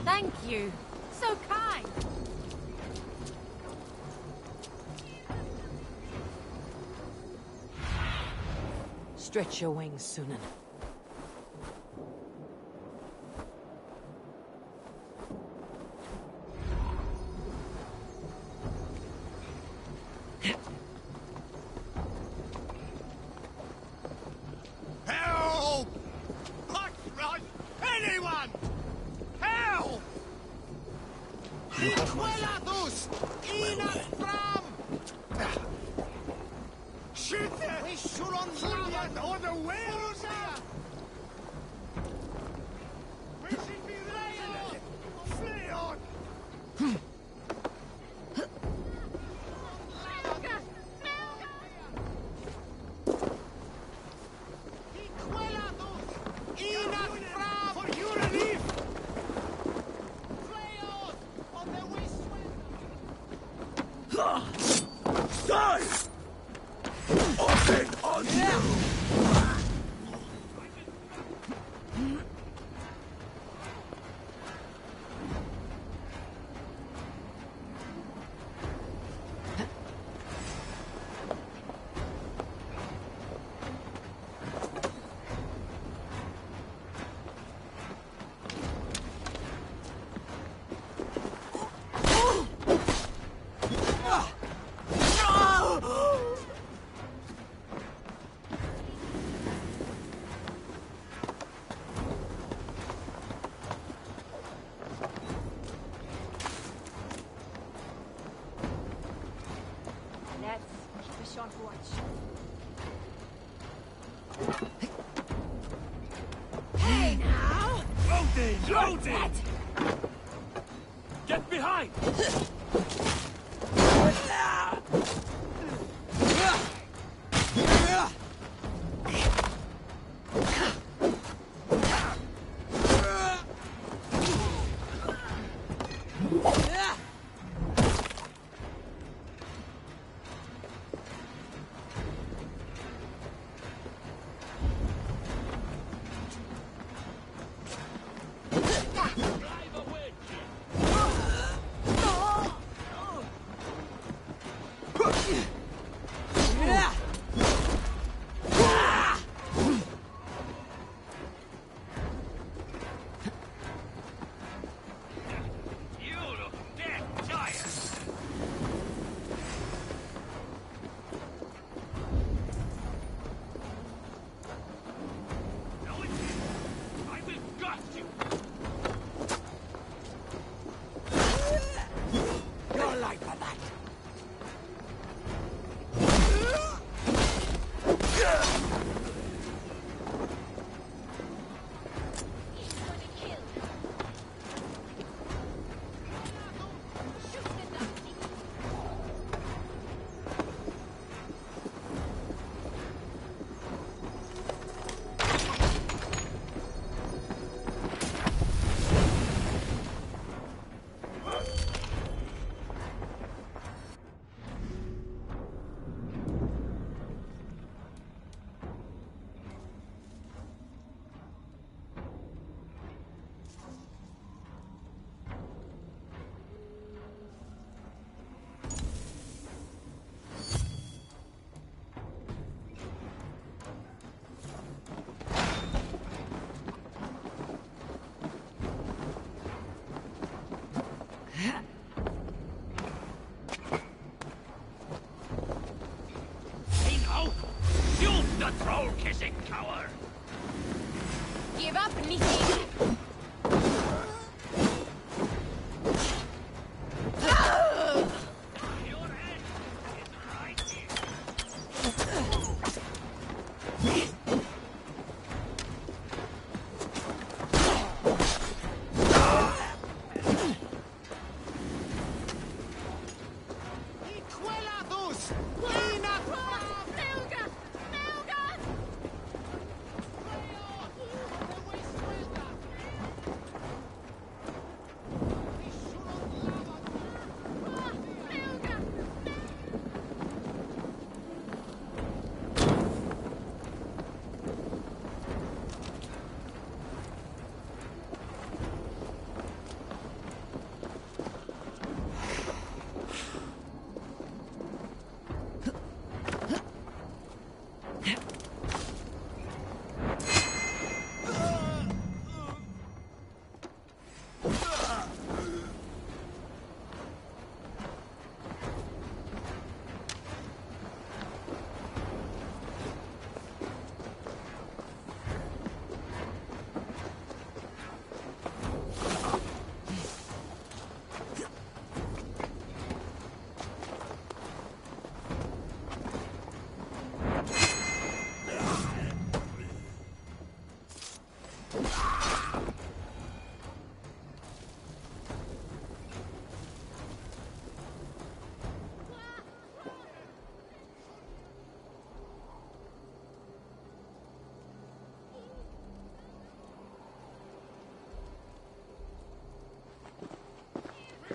Thank you. So kind. Stretch your wings, Sunan. Help! Run! Anyone! Help! Igualados! Inafram! Schütte! Fliehen oder Werder! Fliehen! Hey now! Loading! Loading! Get behind!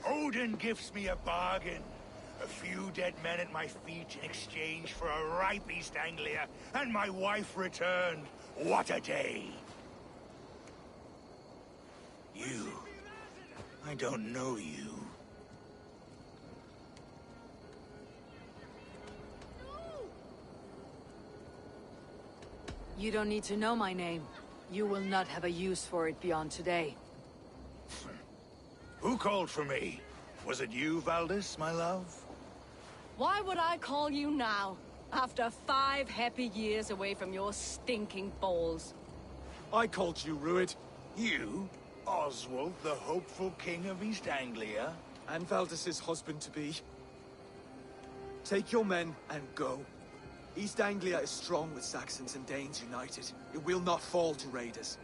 Odin gives me a bargain. A few dead men at my feet in exchange for a ripe East Anglia, and my wife returned. What a day! You... I don't know you. You don't need to know my name. You will not have a use for it beyond today. Who called for me? Was it you, Valdis, my love? Why would I call you now, after 5 happy years away from your stinking balls? I called you, Ruid. You? Oswald, the hopeful king of East Anglia? And Valdis's husband-to-be. Take your men and go. East Anglia is strong with Saxons and Danes united. It will not fall to raiders.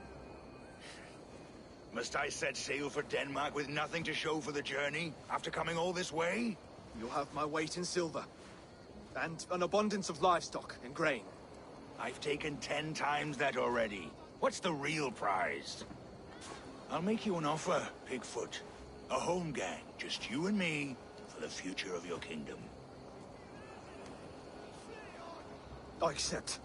Must I set sail for Denmark with nothing to show for the journey, after coming all this way? You'll have my weight in silver. And an abundance of livestock and grain. I've taken 10 times that already. What's the real prize? I'll make you an offer, Pigfoot. A home gang, just you and me, for the future of your kingdom. I accept.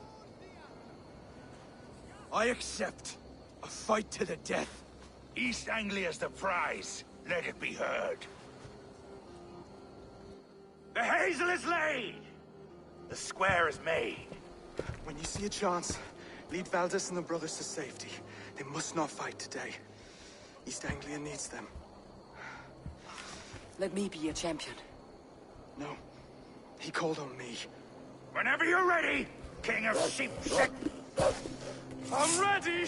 I accept. A fight to the death. East Anglia's the prize. Let it be heard. The hazel is laid! The square is made. When you see a chance, lead Valdis and the brothers to safety. They must not fight today. East Anglia needs them. Let me be your champion. No. He called on me. Whenever you're ready, King of Sheep. I'm ready!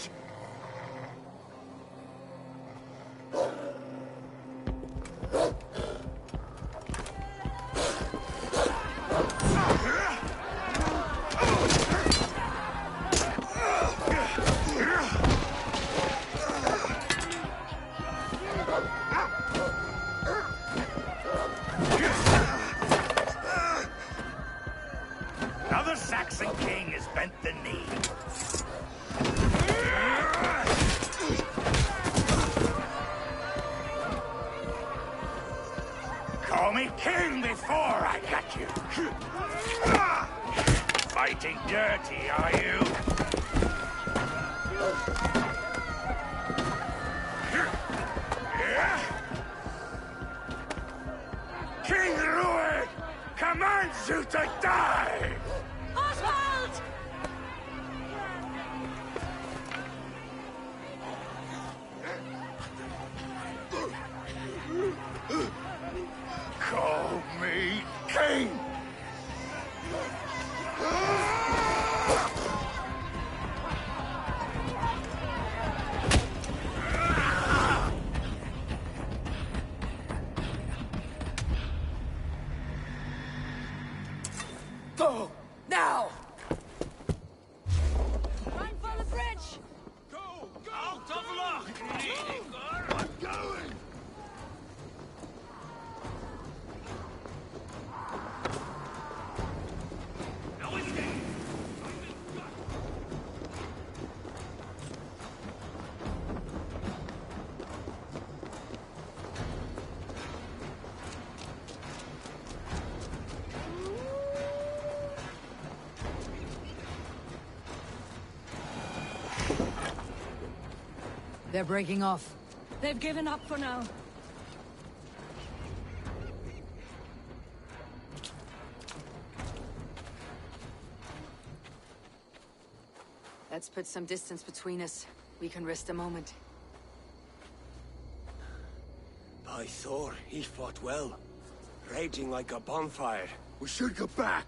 Now the Saxon king has bent the knee. Call me king before I got you. Fighting dirty, are you? King Ruid commands you to die! Oswald! Call me king! Go! Now! Run for the bridge! Go! Go! Out of luck! I'm going! They're breaking off. They've given up for now. Let's put some distance between us. We can rest a moment. By Thor, he fought well. Raging like a bonfire. We should go back.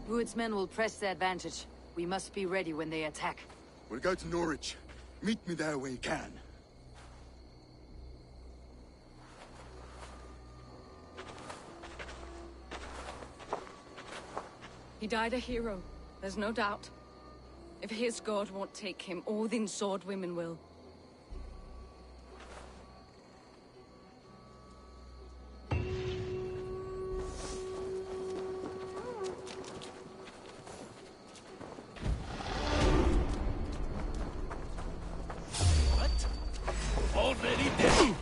Rued's men will press the advantage. We must be ready when they attack. We'll go to Norwich. Meet me there when you can. He died a hero, there's no doubt. If his god won't take him, Odin's sword women will. Already dead.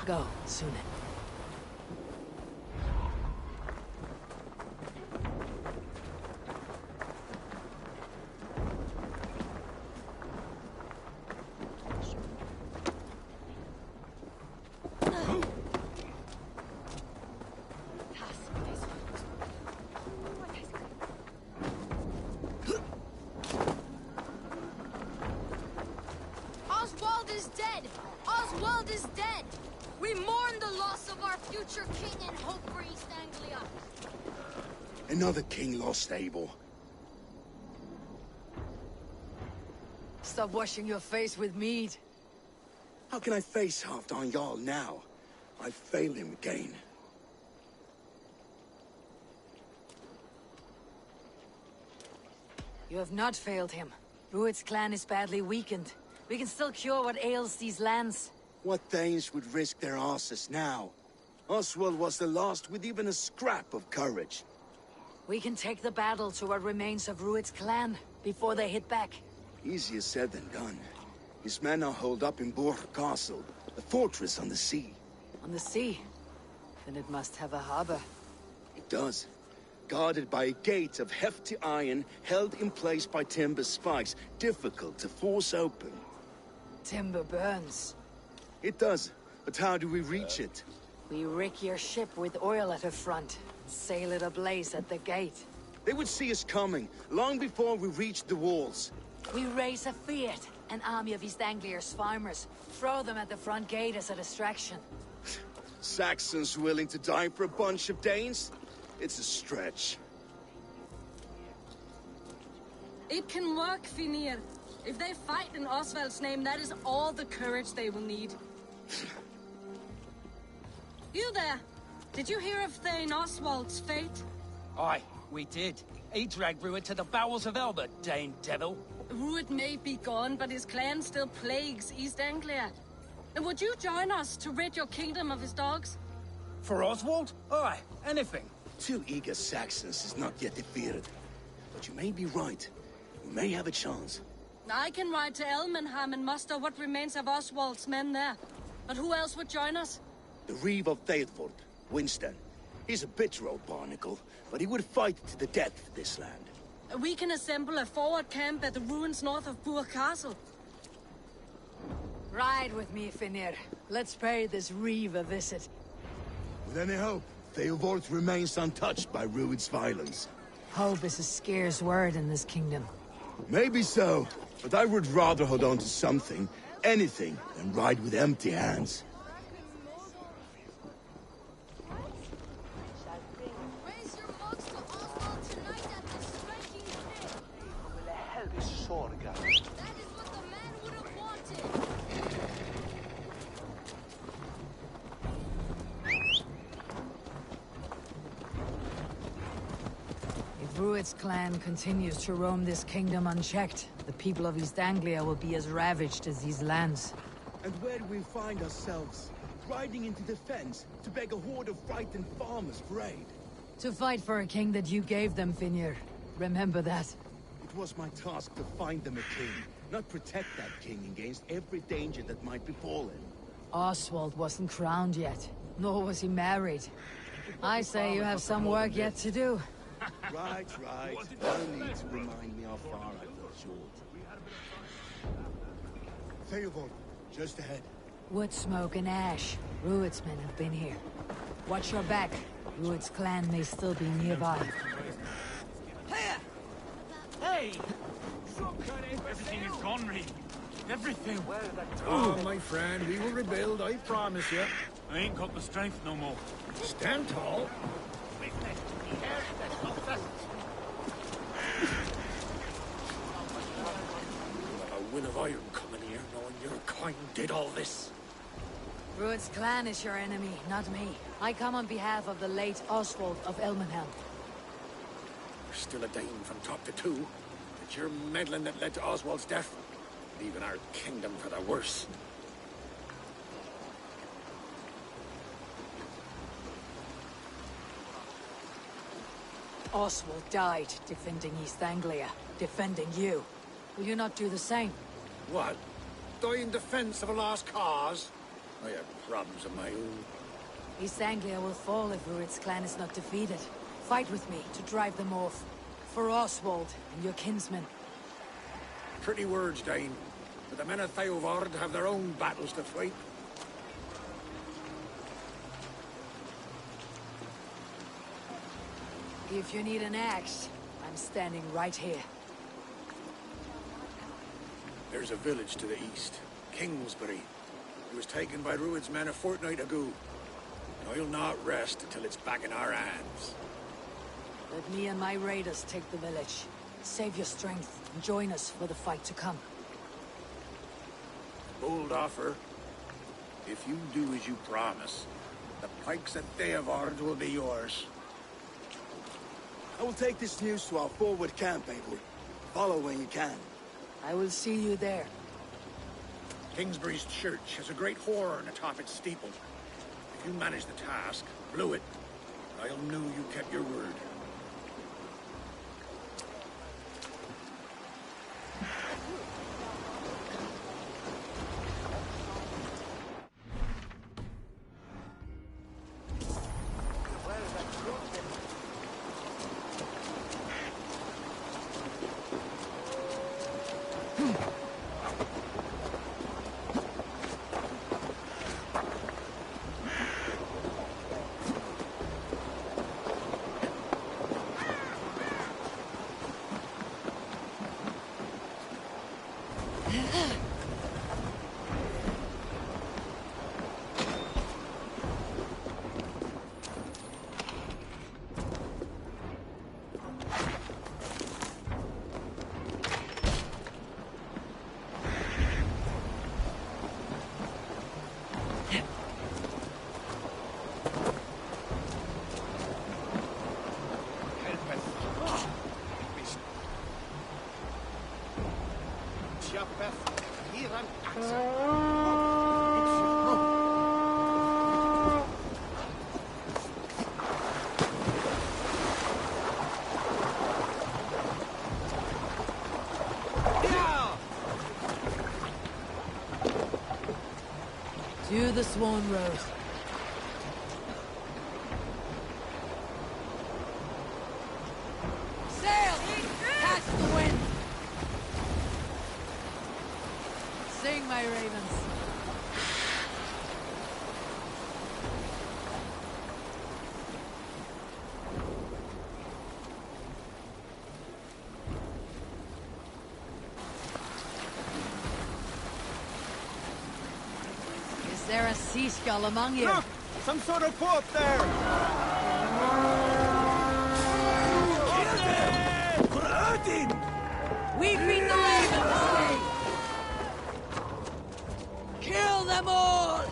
Go, Sunan. Oswald is dead! Oswald is dead! We mourn the loss of our future king and hope for East Anglia. Another king lost, Abel. Stop washing your face with mead. How can I face Halfdan Jarl now? I fail him again. You have not failed him. Rued's clan is badly weakened. We can still cure what ails these lands. What Danes would risk their asses now? Oswald was the last with even a scrap of courage. We can take the battle to what remains of Rued's clan before they hit back. Easier said than done. His men are holed up in Borg Castle, a fortress on the sea. On the sea? Then it must have a harbor. It does. guarded by a gate of hefty iron held in place by timber spikes, difficult to force open. Timber burns. It does, but how do we reach it? We rig your ship with oil at the front, sail it ablaze at the gate. They would see us coming, long before we reached the walls. We raise a fiat, an army of East Anglia's farmers, throw them at the front gate as a distraction. Saxons willing to die for a bunch of Danes? It's a stretch. It can work, Finir. If they fight in Oswald's name, that is all the courage they will need. You there! Did you hear of Thane Oswald's fate? Aye, we did. He dragged Rued to the bowels of Elbert, Dane devil. Rued may be gone, but his clan still plagues East Anglia. And would you join us to rid your kingdom of his dogs? For Oswald? Aye, anything. 2 eager Saxons is not yet defeated. But you may be right. We may have a chance. I can ride to Elmenham and muster what remains of Oswald's men there. But who else would join us? The Reeve of Thetford, Winston. He's a bitter old barnacle, but he would fight to the death for this land. We can assemble a forward camp at the ruins north of Bur Castle. Ride with me, Finir. Let's pay this Reeve a visit. With any hope, Theodort remains untouched by Rued's violence. Hope is a scarce word in this kingdom. Maybe so, but I would rather hold on to something, anything, than ride with empty hands. Raise your mugs to Oswald tonight at the striking pit. Who the hell is Sorga? That is what the man would have wanted. If Rued's clan continues to roam this kingdom unchecked, the people of East Anglia will be as ravaged as these lands. And where do we find ourselves? Riding into defense to beg a horde of frightened farmers for aid. To fight for a king that you gave them, Finir. Remember that. It was my task to find them a king, not protect that king against every danger that might befall him. Oswald wasn't crowned yet, nor was he married. I say you have some work yet to do. Right. No need to remind me how far I fell short. Theobald, just ahead. Wood smoke and ash. Rued's men have been here. Watch your back. Rued's clan may still be nearby. Hey! Everything is gone, Reeve. Everything. Oh, my friend, we will rebuild, I promise you. I ain't got the strength no more. Stand tall. A will of iron coming here, knowing your kind did all this. Rued's clan is your enemy, not me. I come on behalf of the late Oswald of Elmenham. You're still a Dane from top to two. It's your meddling that led to Oswald's death, leaving our kingdom for the worse. Oswald died defending East Anglia, defending you. Will you not do the same? What? Die in defense of a lost cause? I have problems of my own. East Anglia will fall if Rued's clan is not defeated. Fight with me to drive them off. For Oswald and your kinsmen. Pretty words, Dane. But the men of Theovard have their own battles to fight. If you need an axe, I'm standing right here. There's a village to the east, Kingsbury. It was taken by Rued's men a fortnight ago. And I'll not rest until it's back in our hands. Let me and my raiders take the village. Save your strength and join us for the fight to come. Bold offer. If you do as you promise, the pikes at Theovard will be yours. I will take this news to our forward camp, Abel. Follow when you can. I will see you there. Kingsbury's church has a great horn atop its steeple. If you manage the task, blew it, I'll know you kept your word. To the Swan Road. Sail! Catch the wind! Sing, my ravens. Is there a sea skull among you? Look! Some sort of boat there! We beat the ravens! Kill them all!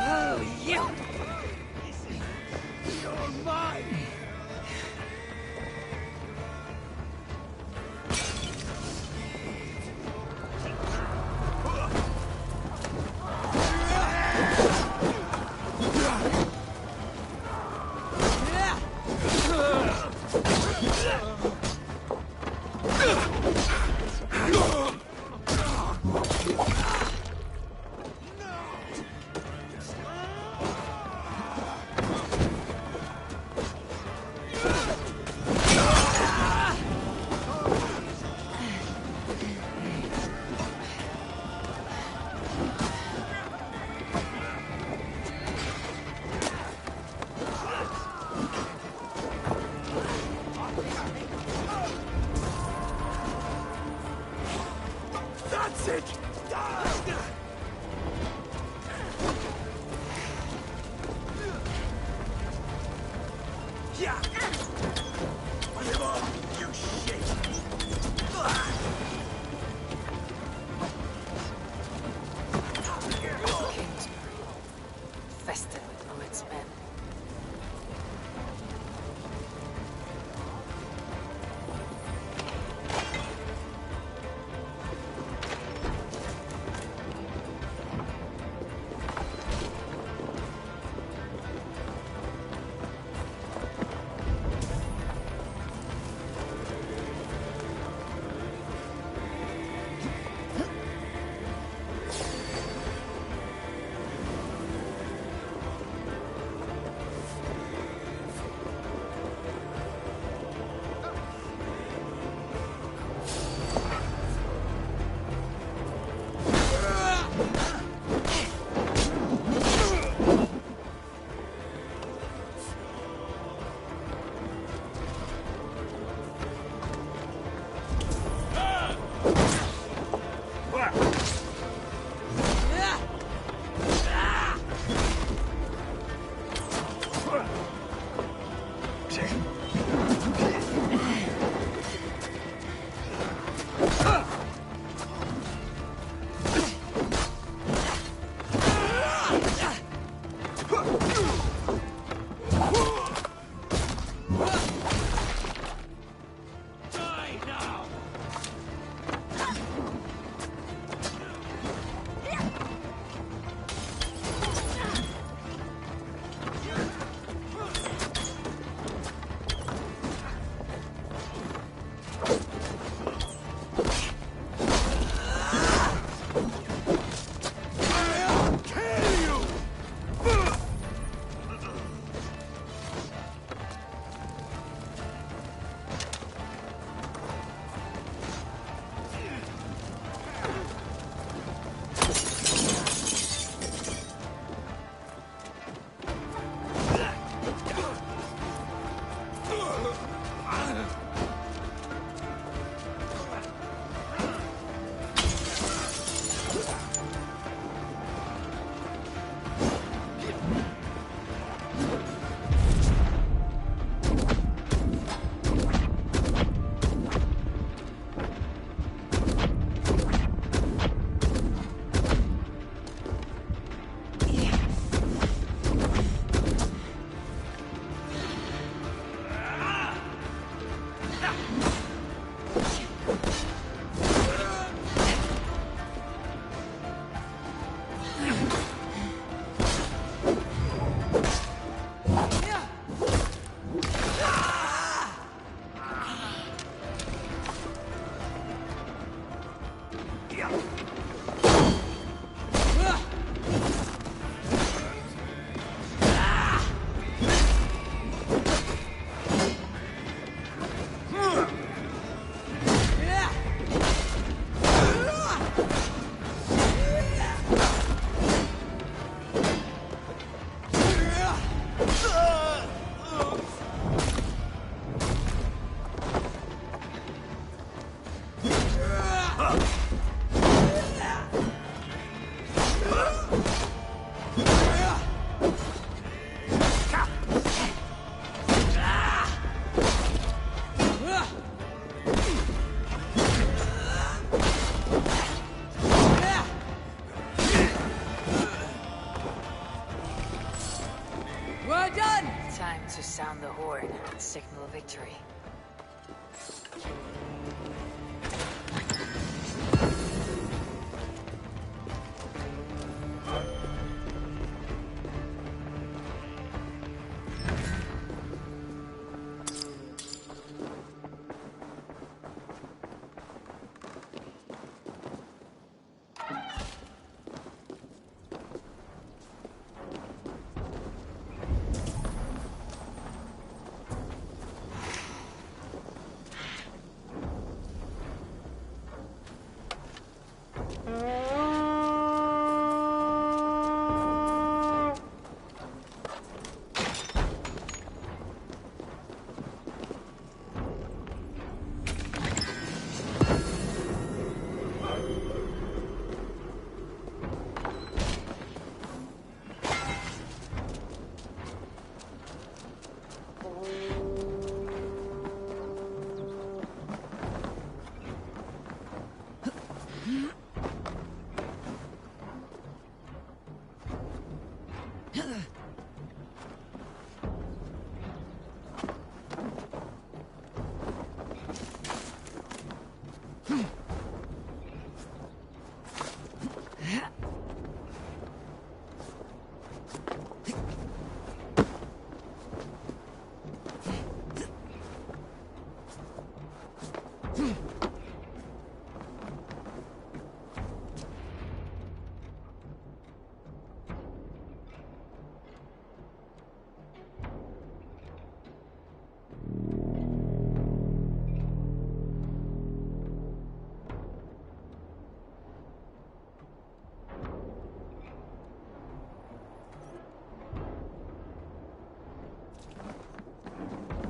Oh, you! You're mine! That's it! Yeah! Come on, you shit! Festive with Rued's men. We're done! Time to sound the horn and signal victory.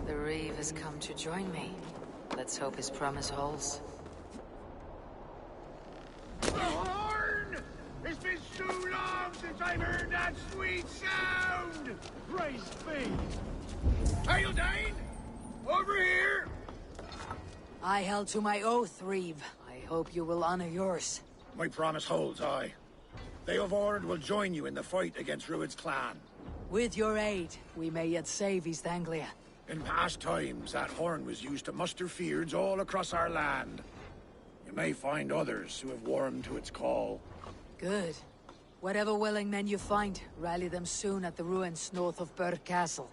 The Reeve has come to join me. Let's hope his promise holds. The horn! It's been so long since I've heard that sweet sound! Praise be! Hail, Dane! Over here! I held to my oath, Reeve. I hope you will honor yours. My promise holds, aye. They of Ord will join you in the fight against Rued's clan. With your aid, we may yet save East Anglia. In past times, that horn was used to muster fyrds all across our land. You may find others who have warmed to its call. Good. Whatever willing men you find, rally them soon at the ruins north of Burr Castle.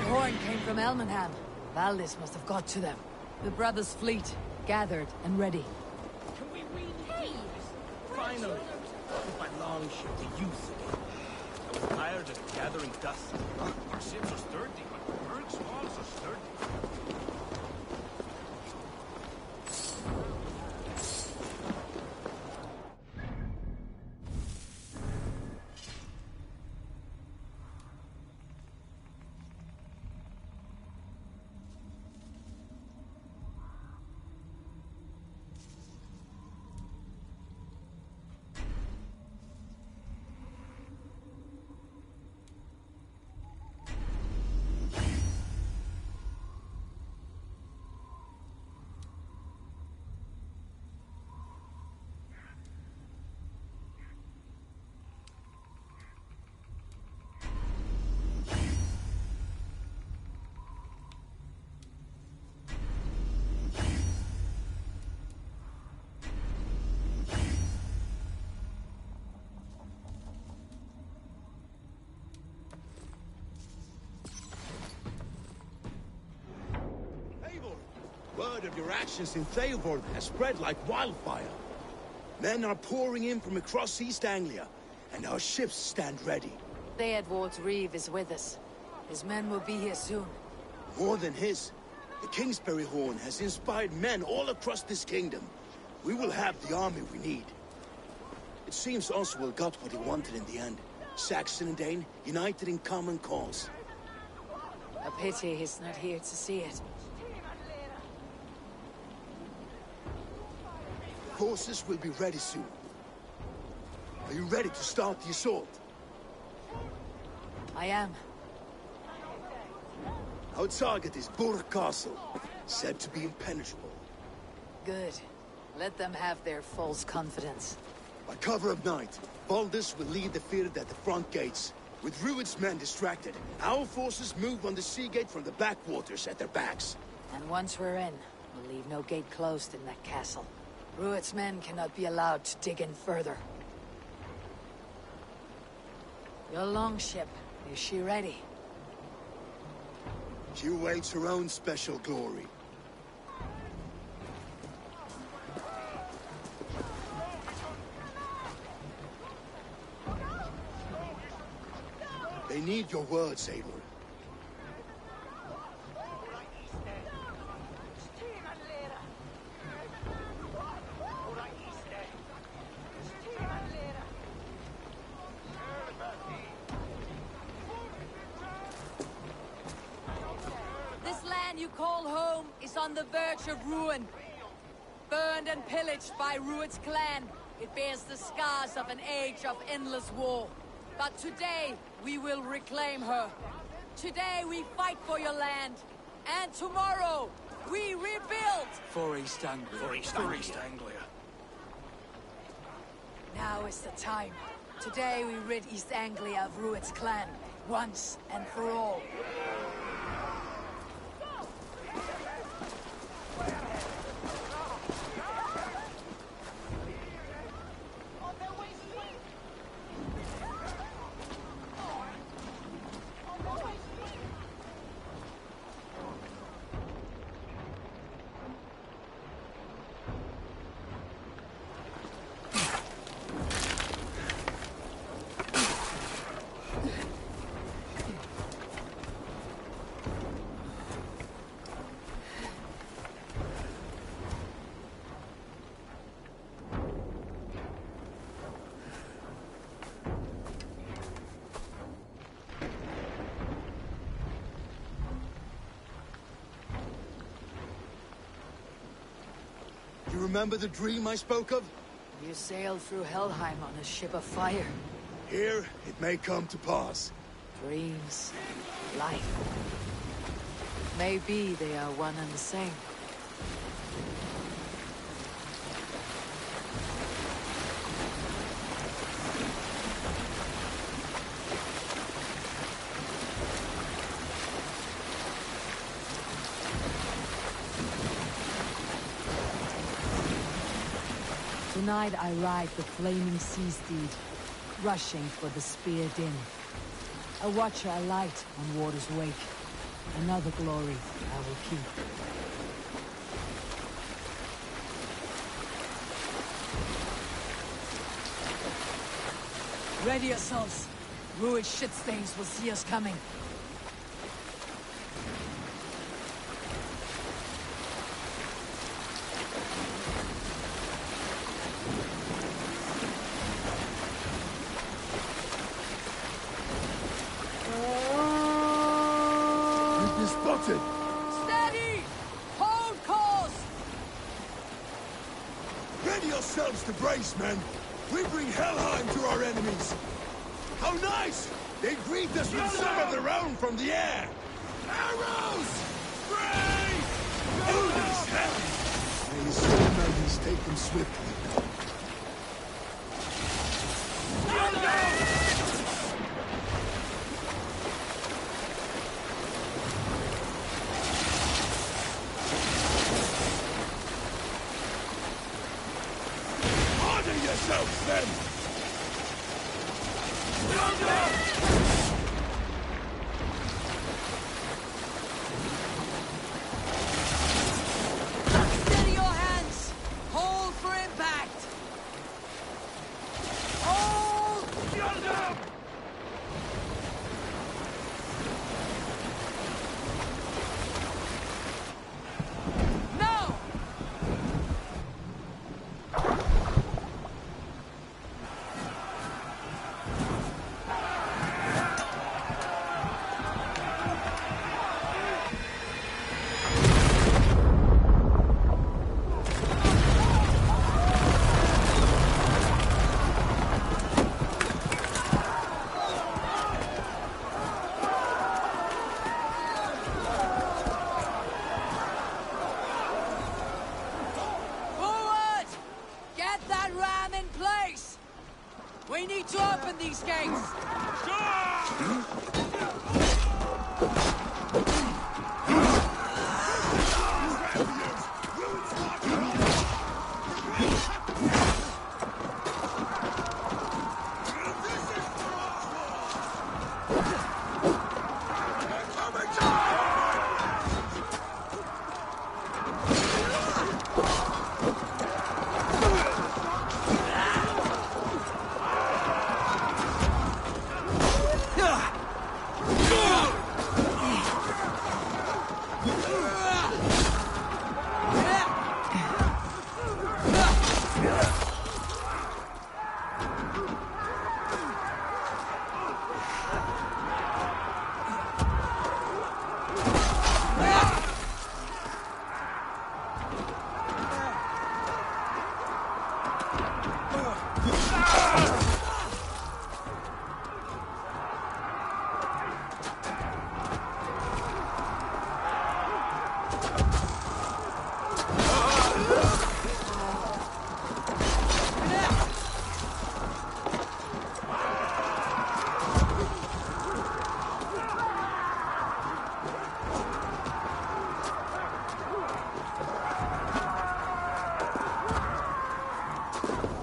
horn came from Elmenham. Valdis must have got to them. The brothers' fleet, gathered and ready. Can we read? Finally, put my longship to use again. I was tired of gathering dust. Our ships are sturdy, but Berg's walls are sturdy. Word of your actions in Theoborn has spread like wildfire. Men are pouring in from across East Anglia, and our ships stand ready. Theodward's Reeve is with us. His men will be here soon. More than his, the Kingsbury Horn has inspired men all across this kingdom. We will have the army we need. It seems Oswald got what he wanted in the end. Saxon and Dane united in common cause. A pity he's not here to see it. Forces will be ready soon. Are you ready to start the assault? I am. Our target is Burg Castle, said to be impenetrable. Good. Let them have their false confidence. By cover of night, Valdis will lead the field at the front gates. With Rued's men distracted, our forces move on the sea gate from the backwaters at their backs. And once we're in, we'll leave no gate closed in that castle. Rued's men cannot be allowed to dig in further. Your longship, is she ready? She awaits her own special glory. They need your words, Eivor. You call home is on the verge of ruin. Burned and pillaged by Rued's clan, it bears the scars of an age of endless war. But today, we will reclaim her. Today, we fight for your land. And tomorrow, we rebuild! For East Anglia. For East Anglia. Now is the time. Today, we rid East Anglia of Rued's clan, once and for all. You remember the dream I spoke of? You sailed through Helheim on a ship of fire. Here, it may come to pass. Dreams, life. Maybe they are one and the same. Tonight I ride the flaming sea steed, rushing for the spear din. A watcher alight on water's wake. Another glory I will keep. Ready yourselves. Ruined shit stains will see us coming. Spotted! Steady! Hold course! Ready yourselves to brace, men! We bring Helheim to our enemies! How nice! They greet us with some of their own from the air! Arrows! Spray! Holy hell! May his storm maidens take them swiftly. Harden yourselves, then! Steady your hands! Hold for impact! Hold! No! Forward! Get that ram in place! We need to open these gates!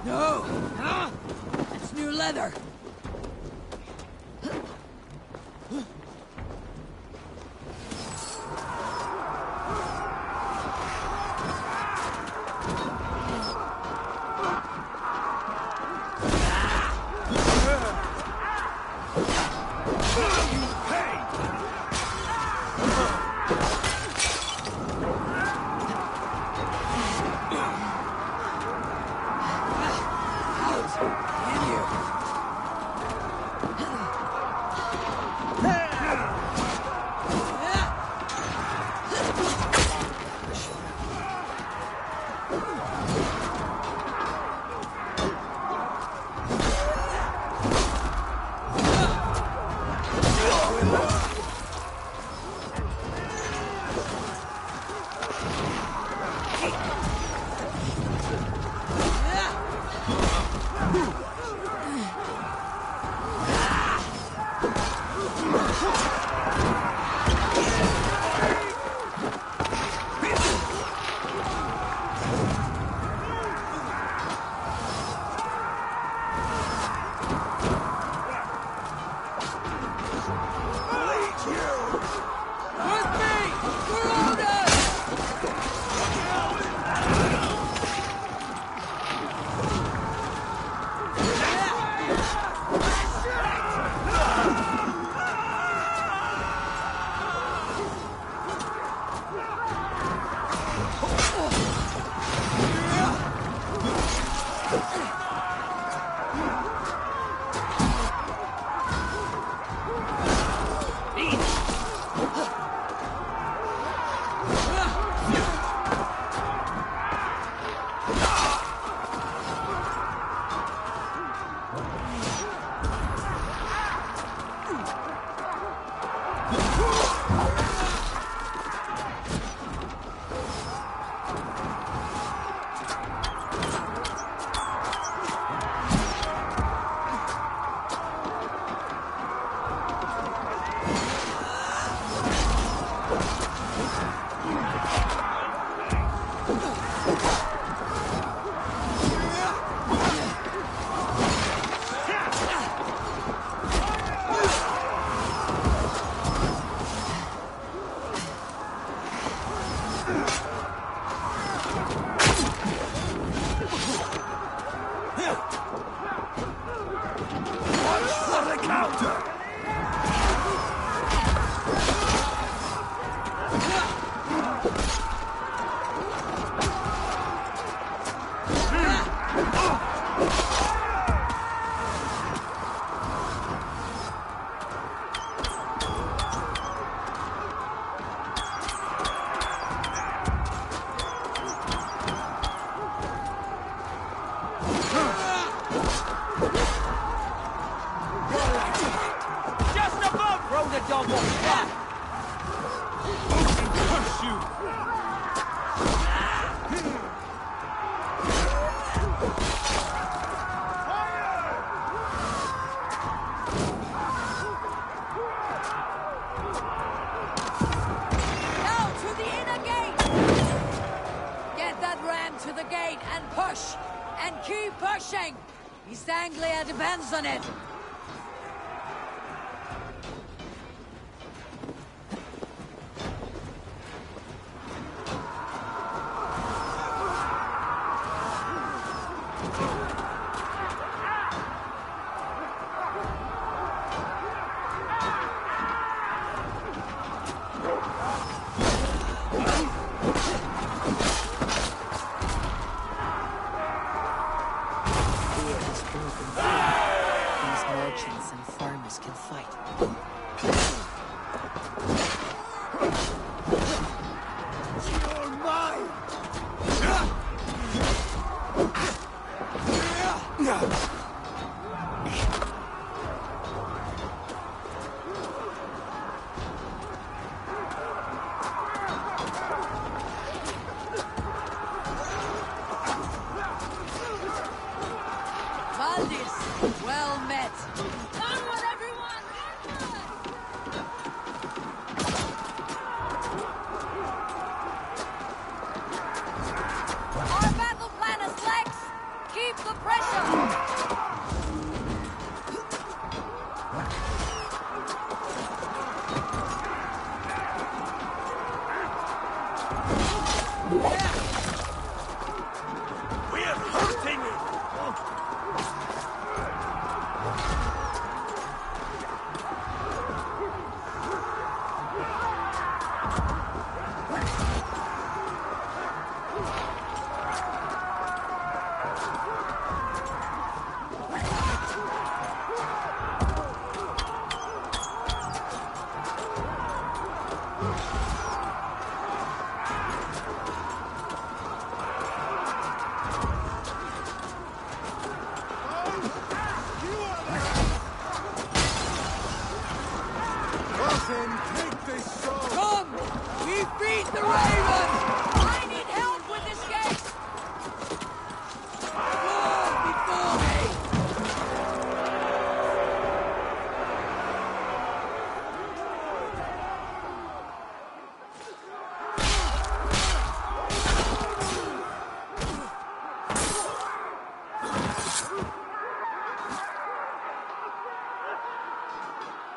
No! It's new leather! Out! In here! to the gate and push! And keep pushing! East Anglia depends on it! Well met! Onward, everyone! Our battle plan is legs! Keep the pressure! Come! We beat the Raven! I need help with this gate! Move before me!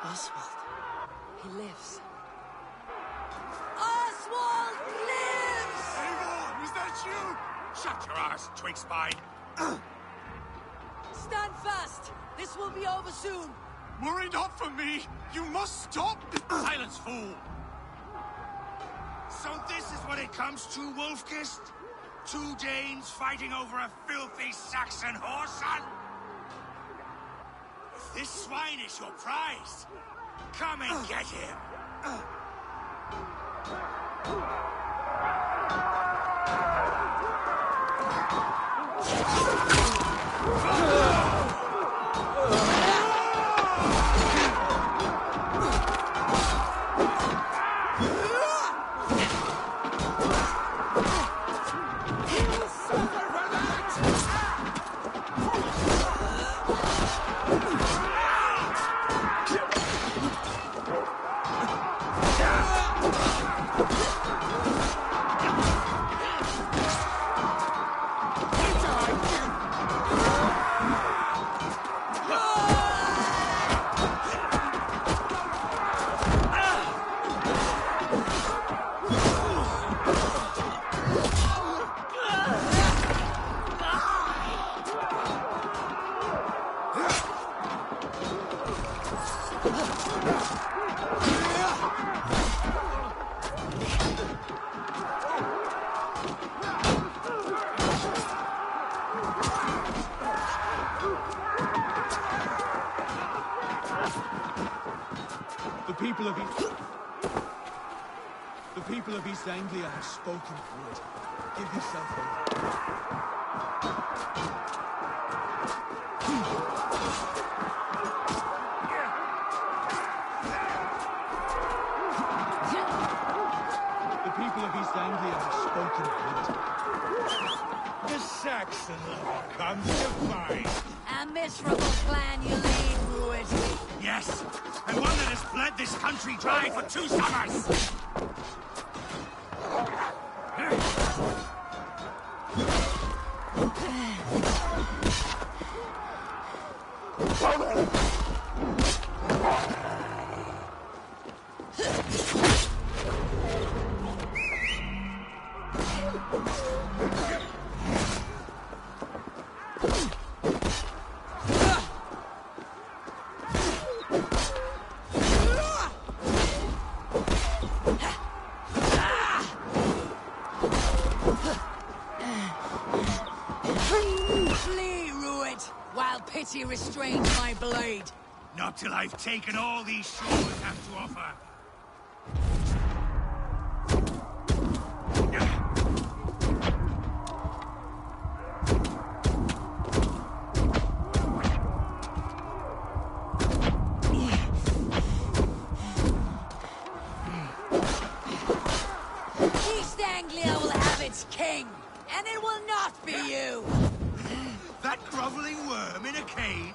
Oswald. He lives. Oswald lives! Eivor, is that you? Shut your ass, twig spine. Stand fast! This will be over soon! Worry not for me! You must stop! Silence, fool! So this is what it comes to, Wolfkist? 2 Danes fighting over a filthy Saxon whoreson? If this swine is your prize, come and get him! The people of East Anglia have spoken for it. Give yourself over. The people of East Anglia have spoken for it. The Saxon law comes to fight. A miserable clan you lead, Ruid. Yes, and one that has bled this country dry for 2 summers. pity restrains my blade. Not till I've taken all these shores have to offer. East Anglia will have its king, and it will not be you! That groveling worm in a cage?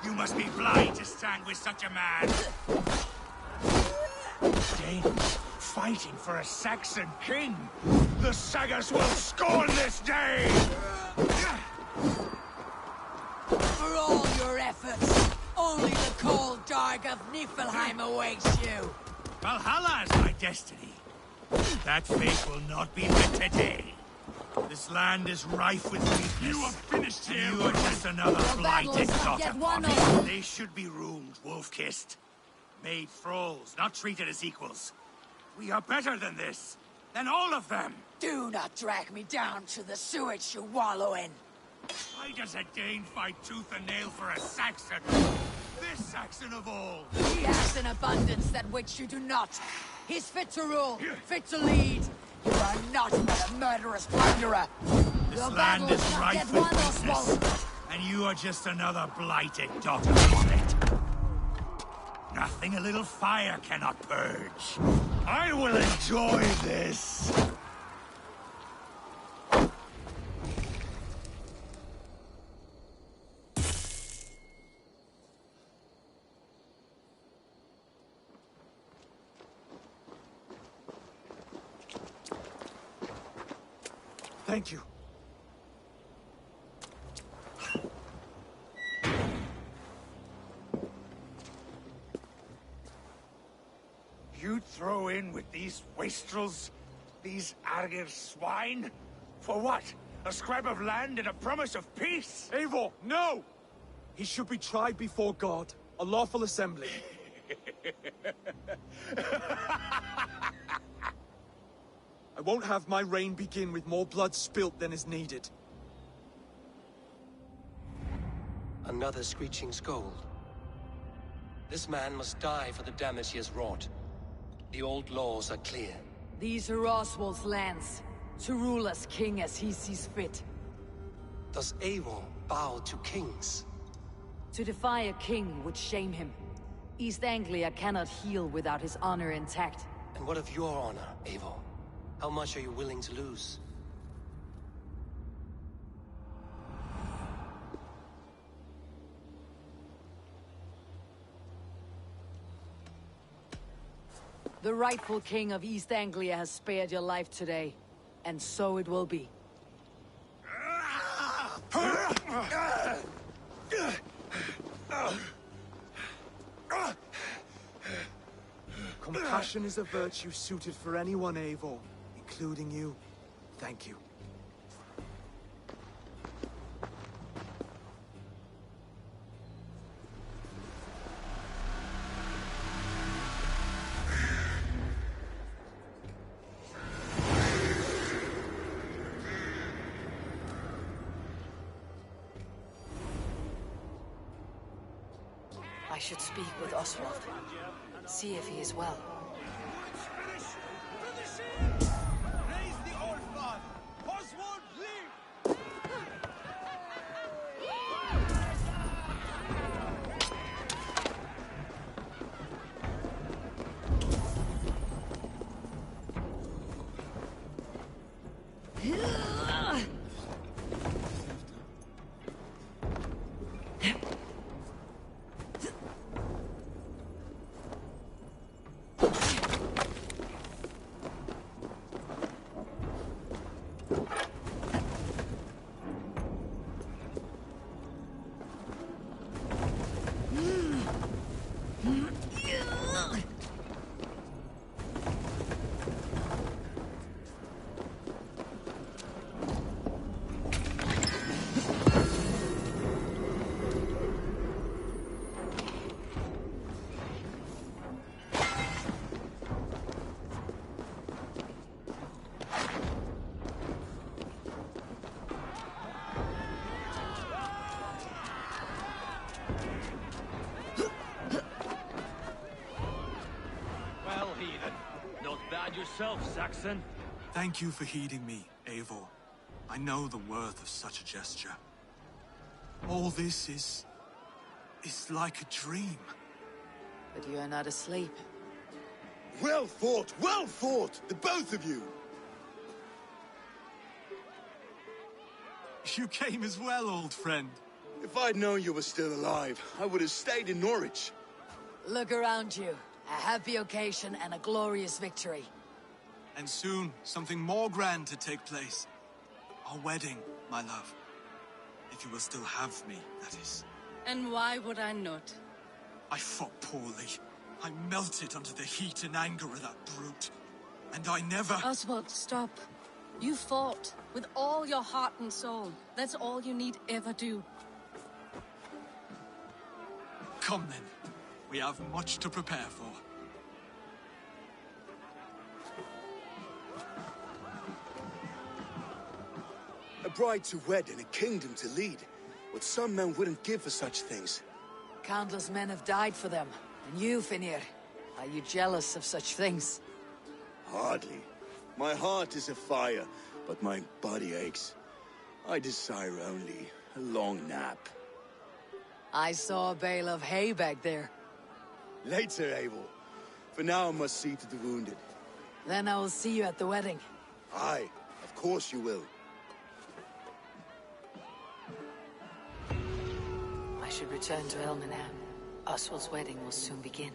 You must be blind to stand with such a man. Danes fighting for a Saxon king. The Sagas will scorn this day! For all your efforts, only the cold dark of Niflheim awaits you. Valhalla is my destiny. That fate will not be met today. This land is rife with weakness. You are finished here. You are just another blighted daughter. Get one of They should be ruled, wolf-kissed. Made thralls, not treated as equals. We are better than this. Than all of them. Do not drag me down to the sewage you wallow in. Why does a Dane fight tooth and nail for a Saxon? This Saxon of all. He has an abundance that which you do not. He's fit to rule, fit to lead. You are not but a murderous plunderer. This Your land battle is not rife yet with won, weakness. Oswald. And you are just another blighted daughter of it. Nothing a little fire cannot purge. I will enjoy this. Thank you. You throw in with these wastrels? These Argir swine? For what? A scrap of land and a promise of peace? Eivor, no! He should be tried before God, a lawful assembly. I won't have my reign begin with more blood spilt than is needed. Another screeching scold. This man must die for the damage he has wrought. The old laws are clear. These are Oswald's lands, to rule as king as he sees fit. Does Eivor bow to kings? To defy a king would shame him. East Anglia cannot heal without his honor intact. And what of your honor, Eivor? How much are you willing to lose? The rightful king of East Anglia has spared your life today, and so it will be. Compassion is a virtue suited for anyone, Eivor, including you. Thank you. I should speak with Oswald. See if he is well. yourself, Saxon. Thank you for heeding me, Eivor. I know the worth of such a gesture. All this is like a dream. But you are not asleep. Well fought, the both of you! You came as well, old friend. If I'd known you were still alive, I would have stayed in Norwich. Look around you. A happy occasion and a glorious victory. And soon, something more grand to take place. Our wedding, my love. If you will still have me, that is. And why would I not? I fought poorly. I melted under the heat and anger of that brute. And I never... Oswald, stop. You fought with all your heart and soul. That's all you need ever do. Come then. We have much to prepare for. A bride to wed and a kingdom to lead. What some men wouldn't give for such things. Countless men have died for them. And you, Finnir, are you jealous of such things? Hardly. My heart is afire, but my body aches. I desire only a long nap. I saw a bale of hay back there. Later, Eivor. For now, I must see to the wounded. Then I will see you at the wedding. Aye, of course you will. I should return to Elmenham. Oswald's wedding will soon begin.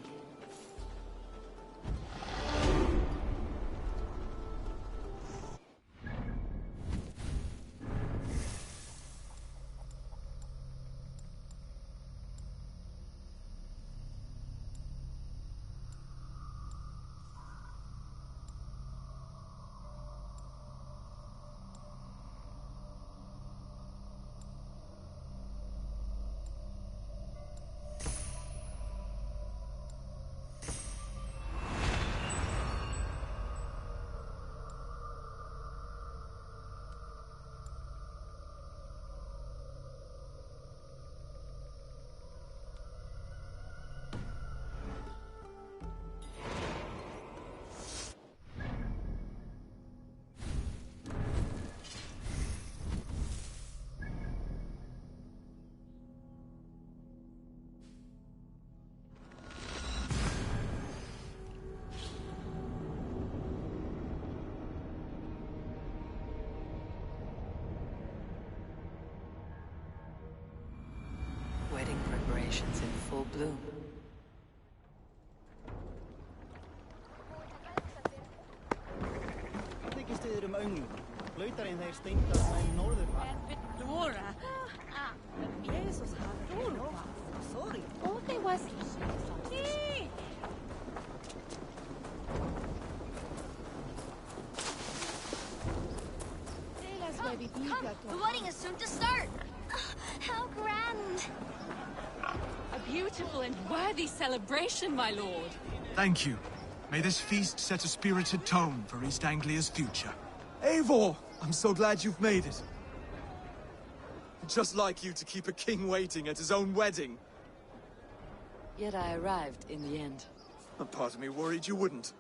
Wedding preparations in full bloom. Hvað þykist þið önglum? Flautarinn þeir steinda með norðurfar. Dora! Jesus, Dora. Sorry. Oh, they was... Come, the wedding is soon to start. How grand. A beautiful and worthy celebration, my lord. Thank you. May this feast set a spirited tone for East Anglia's future. Eivor! I'm so glad you've made it. Just like you to keep a king waiting at his own wedding. Yet I arrived in the end. A part of me worried you wouldn't.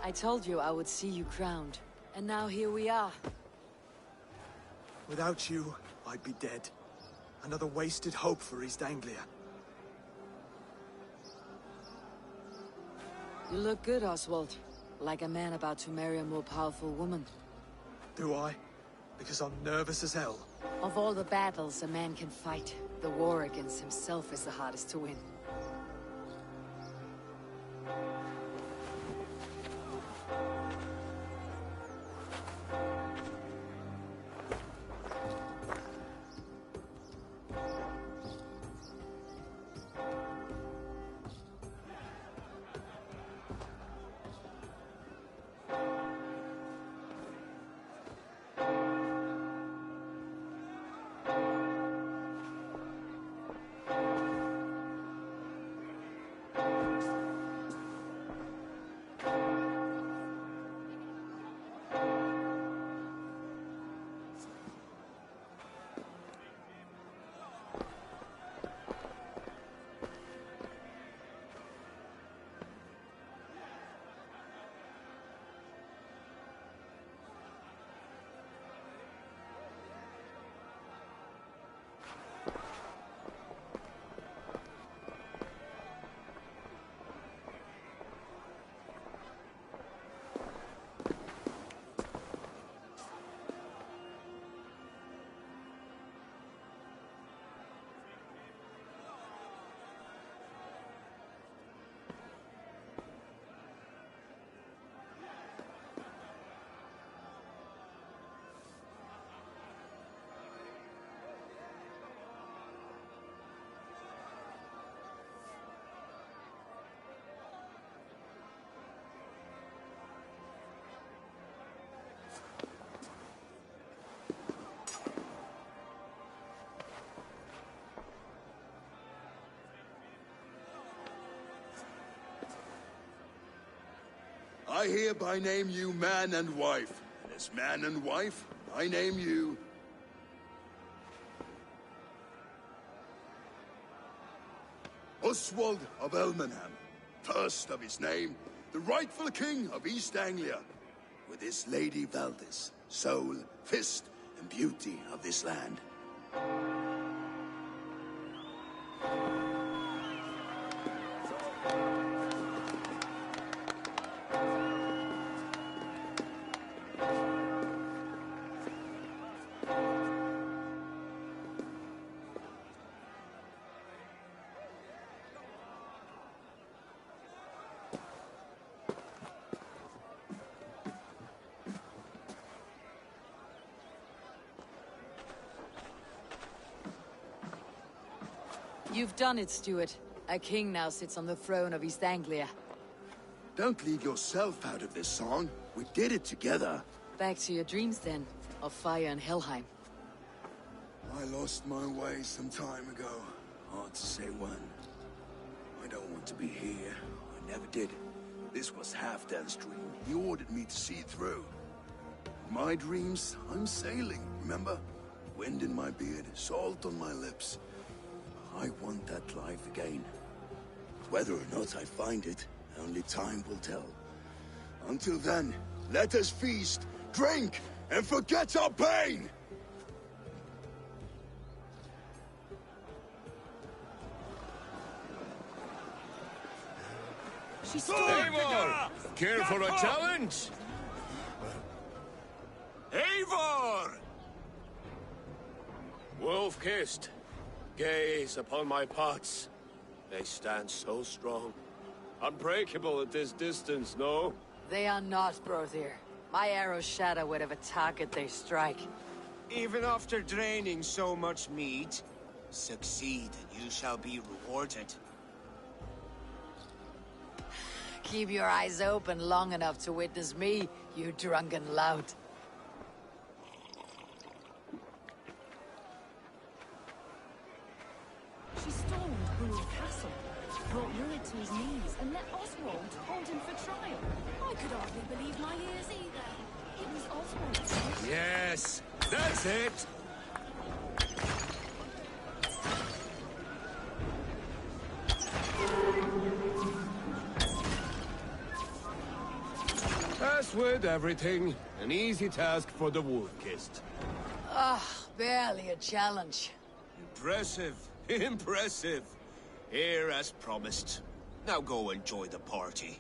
I told you I would see you crowned. And now here we are. Without you, I'd be dead. Another wasted hope for East Anglia. You look good, Oswald. Like a man about to marry a more powerful woman. Do I? Because I'm nervous as hell. Of all the battles a man can fight, the war against himself is the hardest to win. I hereby name you man and wife. And as man and wife, I name you... Oswald of Elmenham, first of his name, the rightful king of East Anglia, with his lady Valdis, soul, fist, and beauty of this land. You've done it, Stuart. A king now sits on the throne of East Anglia. Don't leave yourself out of this song. We did it together. Back to your dreams, then, of fire and Helheim. I lost my way some time ago. Hard to say when. I don't want to be here. I never did. This was Halfdan's dream. He ordered me to see it through. My dreams, I'm sailing, remember? Wind in my beard, salt on my lips. I want that life again. Whether or not I find it, only time will tell. Until then, let us feast, drink, and forget our pain! She's Eivor! Care for a challenge? Eivor! Wolf-kissed. Gaze upon my pots. They stand so strong. Unbreakable at this distance, no? They are not, Brother. My arrows shatter whatever target they strike. Even after draining so much meat, succeed and you shall be rewarded. Keep your eyes open long enough to witness me, you drunken lout. She stormed Brule Castle, brought Rued to his knees, and let Oswald hold him for trial. I could hardly believe my ears either. It was Oswald. Yes, that's it! As with everything, an easy task for the wolf-kissed. Ah, barely a challenge. Impressive, impressive. Here as promised. Now go enjoy the party.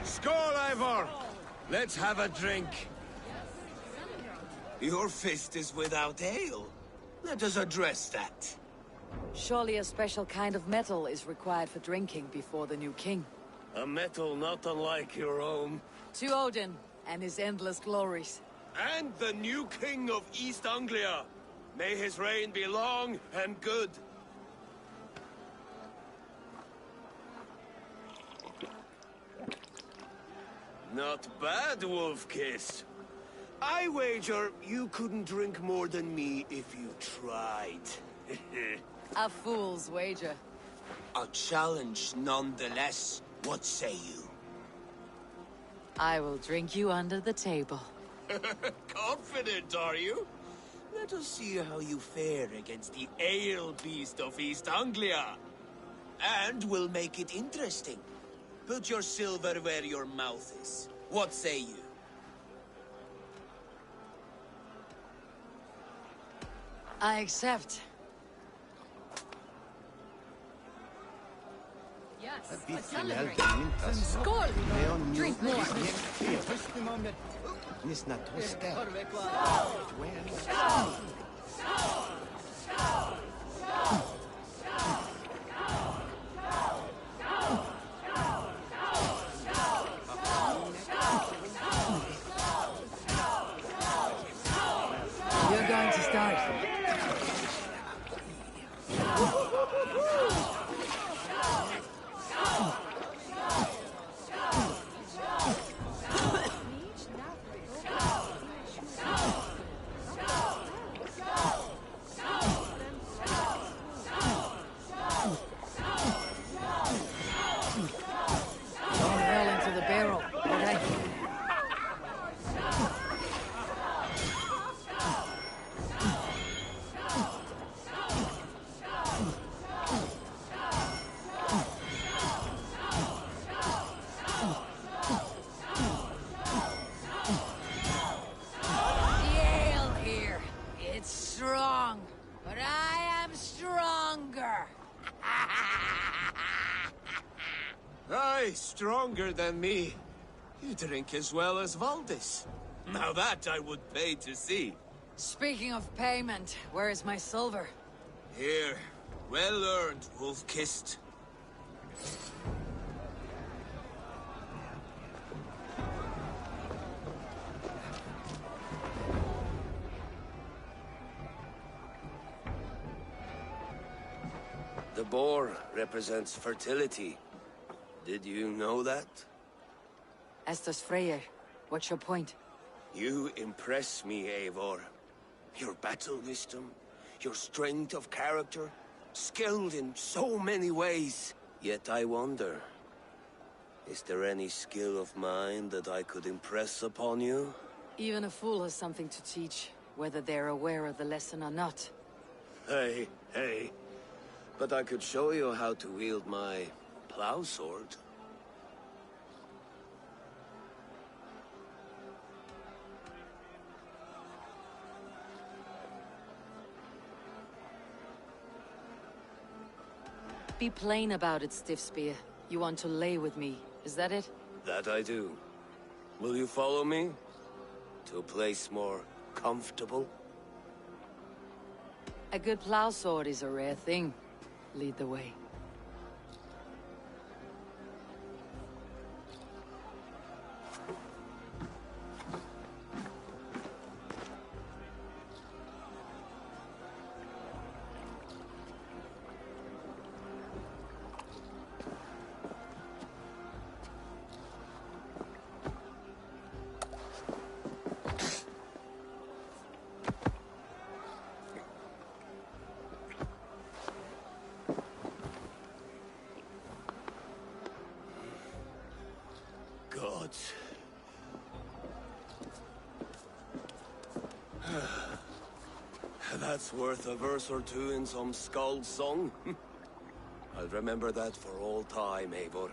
Skål, Eivor! Let's have a drink. Your fist is without ale. Let us address that. Surely a special kind of metal is required for drinking before the new king. A metal not unlike your own. To Odin and his endless glories. And the new king of East Anglia. May his reign be long and good. Not bad, Wolf-kissed. I wager you couldn't drink more than me if you tried. A fool's wager. A challenge nonetheless. What say you? I will drink you under the table. Confident, are you? Let us see how you fare against the ale beast of East Anglia. And we'll make it interesting. Put your silver where your mouth is. What say you? I accept. Yes, Vi a celebrate. celebrate. Skål! Drink more. Nisna toska. You're going to start. Way stronger than me. You drink as well as Valdis. Now that I would pay to see. Speaking of payment, where is my silver? Here. Well earned, wolf-kissed. The boar represents fertility. Did you know that? As does Freyr. What's your point? You impress me, Eivor. Your battle wisdom, your strength of character, skilled in so many ways. Yet I wonder, is there any skill of mine that I could impress upon you? Even a fool has something to teach, whether they're aware of the lesson or not. Hey. But I could show you how to wield my plow sword. Be plain about it, Stiffspear. You want to lay with me, is that it? That I do. Will you follow me? To a place more comfortable? A good plow sword is a rare thing. Lead the way. Gods. That's worth a verse or two in some skald song. I'll remember that for all time, Eivor.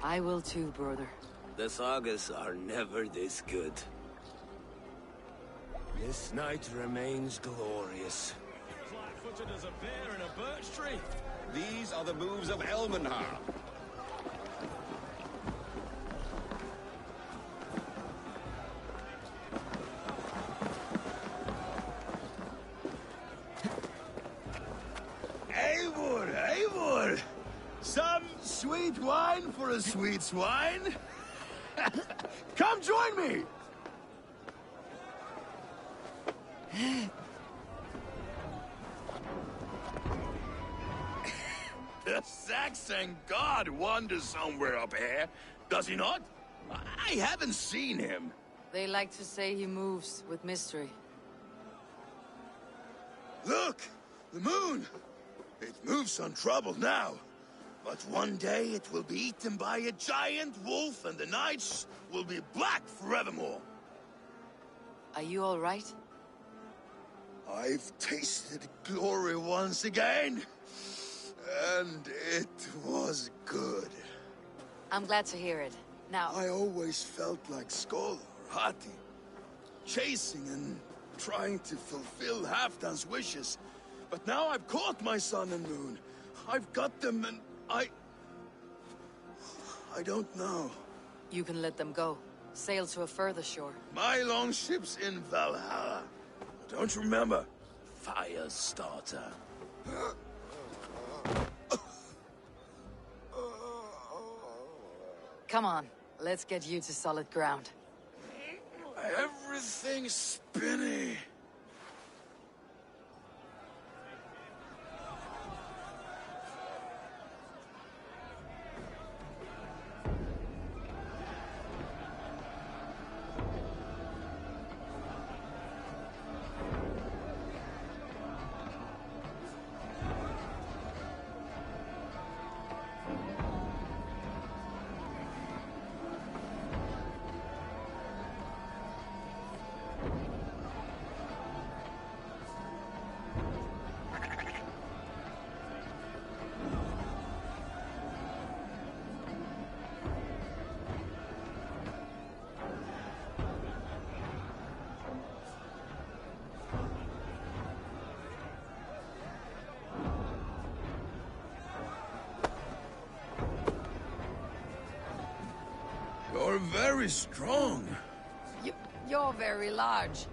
I will too, brother. The sagas are never this good. This night remains glorious. Footed as a bear in a birch tree. These are the moves of Elmenhar. Eivor! Some sweet wine for a sweet swine? Come join me! The Saxon god wanders somewhere up here, does he not? I haven't seen him. They like to say he moves with mystery. Look! The moon! It moves untroubled now. But one day it will be eaten by a giant wolf and the nights will be black forevermore. Are you all right? I've tasted glory once again. And it was good. I'm glad to hear it. Now... I always felt like Skoll or Hati. Chasing and trying to fulfill Halfdan's wishes. But now I've caught my sun and moon. I've got them and I don't know. You can let them go. Sail to a further shore. My longship's in Valhalla. Don't you remember? Firestarter. Come on, let's get you to solid ground. Everything's spinny. very strong. You're very large.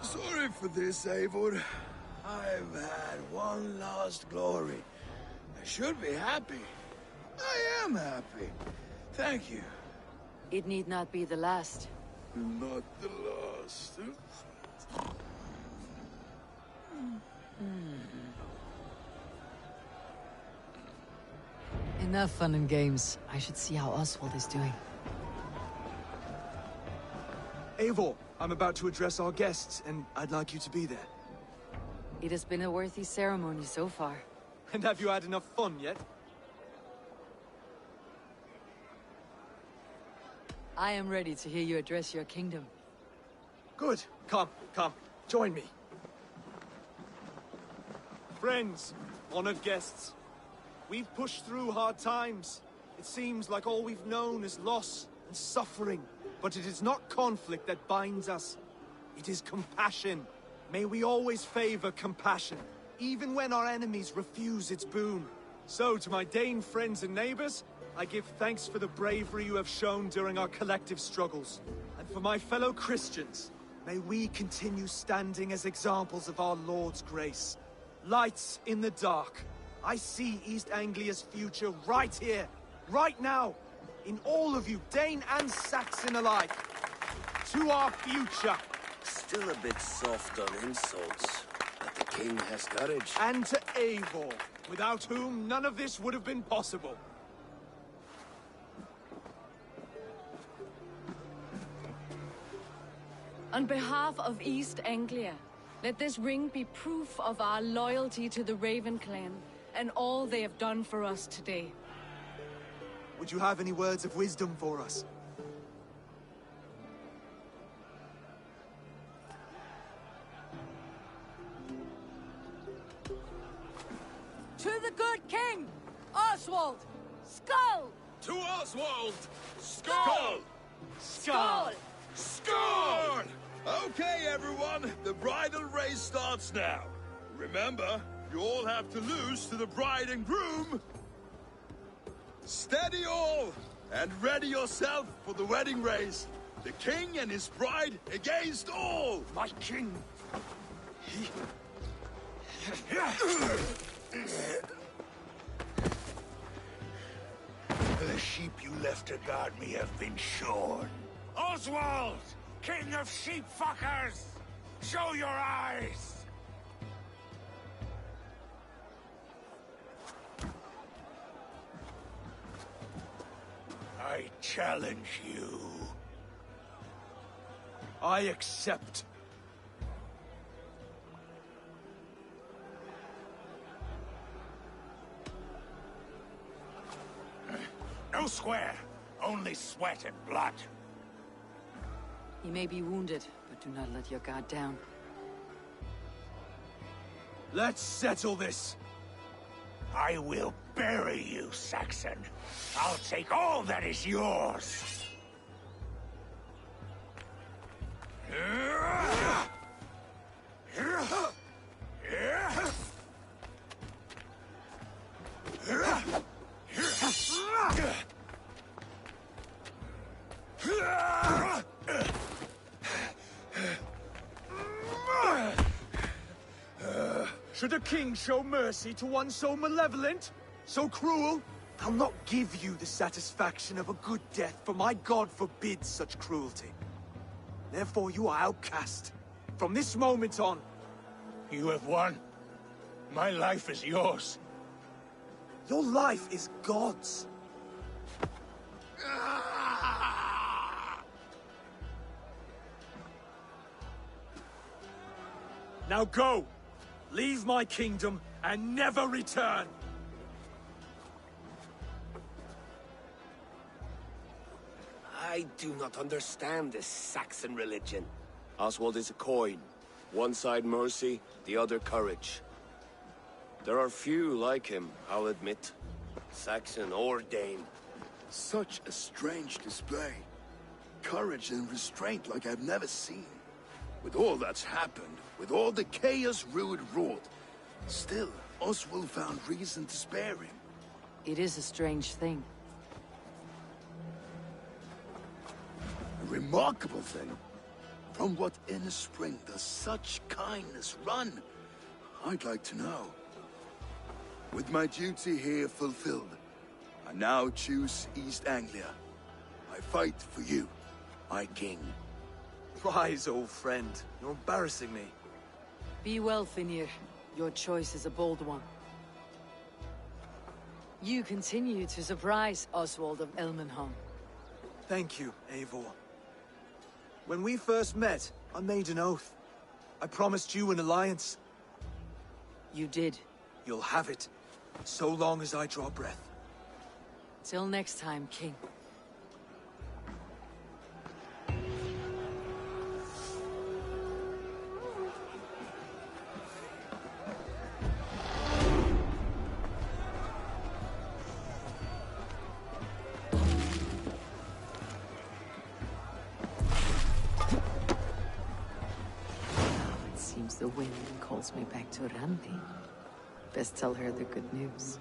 Sorry for this, Eivor. I've had one last glory. I should be happy. I am happy. Thank you. It need not be the last. Not the last. Enough fun and games. I should see how Oswald is doing. Eivor, I'm about to address our guests, and I'd like you to be there. It has been a worthy ceremony so far. And have you had enough fun yet? I am ready to hear you address your kingdom. Good. Come. Join me. Friends, honored guests. We've pushed through hard times. It seems like all we've known is loss and suffering. But it is not conflict that binds us. It is compassion. May we always favor compassion, even when our enemies refuse its boon. So, to my Dane friends and neighbors, I give thanks for the bravery you have shown during our collective struggles. And for my fellow Christians, may we continue standing as examples of our Lord's grace. Lights in the dark. I see East Anglia's future right here, right now, in all of you, Dane and Saxon alike. To our future. Still a bit soft on insults, but the king has courage. And to Eivor, without whom none of this would have been possible. On behalf of East Anglia, let this ring be proof of our loyalty to the Raven clan and all they have done for us today. Would you have any words of wisdom for us? To the good king, Oswald! Skull! To Oswald! Skull! Skull! Skull! Okay, everyone, the bridal race starts now. Remember, you all have to lose to the bride and groom. Steady all, and ready yourself for the wedding race. The king and his bride against all. My king. The sheep you left to guard me have been shorn. Oswald! King of sheep fuckers! Show your eyes! I challenge you. I accept. No square, only sweat and blood. You may be wounded, but do not let your guard down. Let's settle this. I will bury you, Saxon. I'll take all that is yours. Should a king show mercy to one so malevolent? So cruel? I'll not give you the satisfaction of a good death, for my god forbids such cruelty. Therefore you are outcast. From this moment on. You have won. My life is yours. Your life is God's. Now go! Leave my kingdom and never return! I do not understand this Saxon religion. Oswald is a coin. One side mercy, the other courage. There are few like him, I'll admit. Saxon or Dane. Such a strange display. Courage and restraint like I've never seen. With all that's happened, with all the chaos Rued wrought, still, Oswald found reason to spare him. It is a strange thing. A remarkable thing. From what inner spring does such kindness run? I'd like to know. With my duty here fulfilled, I now choose East Anglia. I fight for you, my king. Rise, old friend. You're embarrassing me. Be well, Finir. Your choice is a bold one. You continue to surprise Oswald of Elmenham. Thank you, Eivor. When we first met, I made an oath. I promised you an alliance. You did. You'll have it, so long as I draw breath. Till next time, King. The wind calls me back to Randi. Best tell her the good news.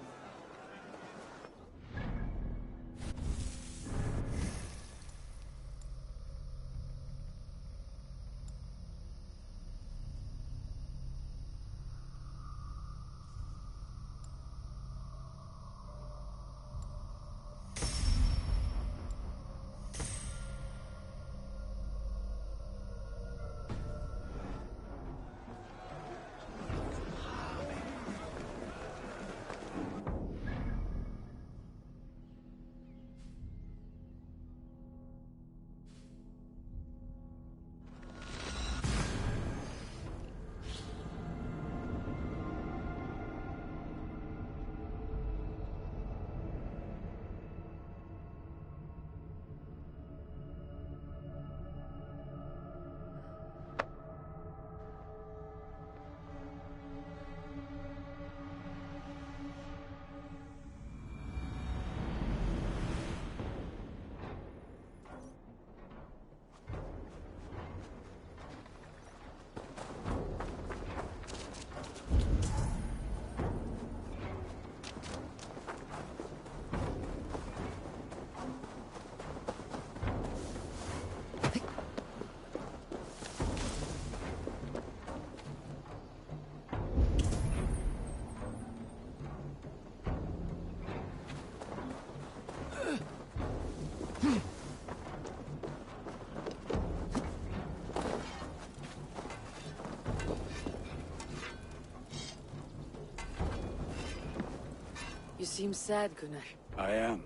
You seem sad, Gunnar. I am.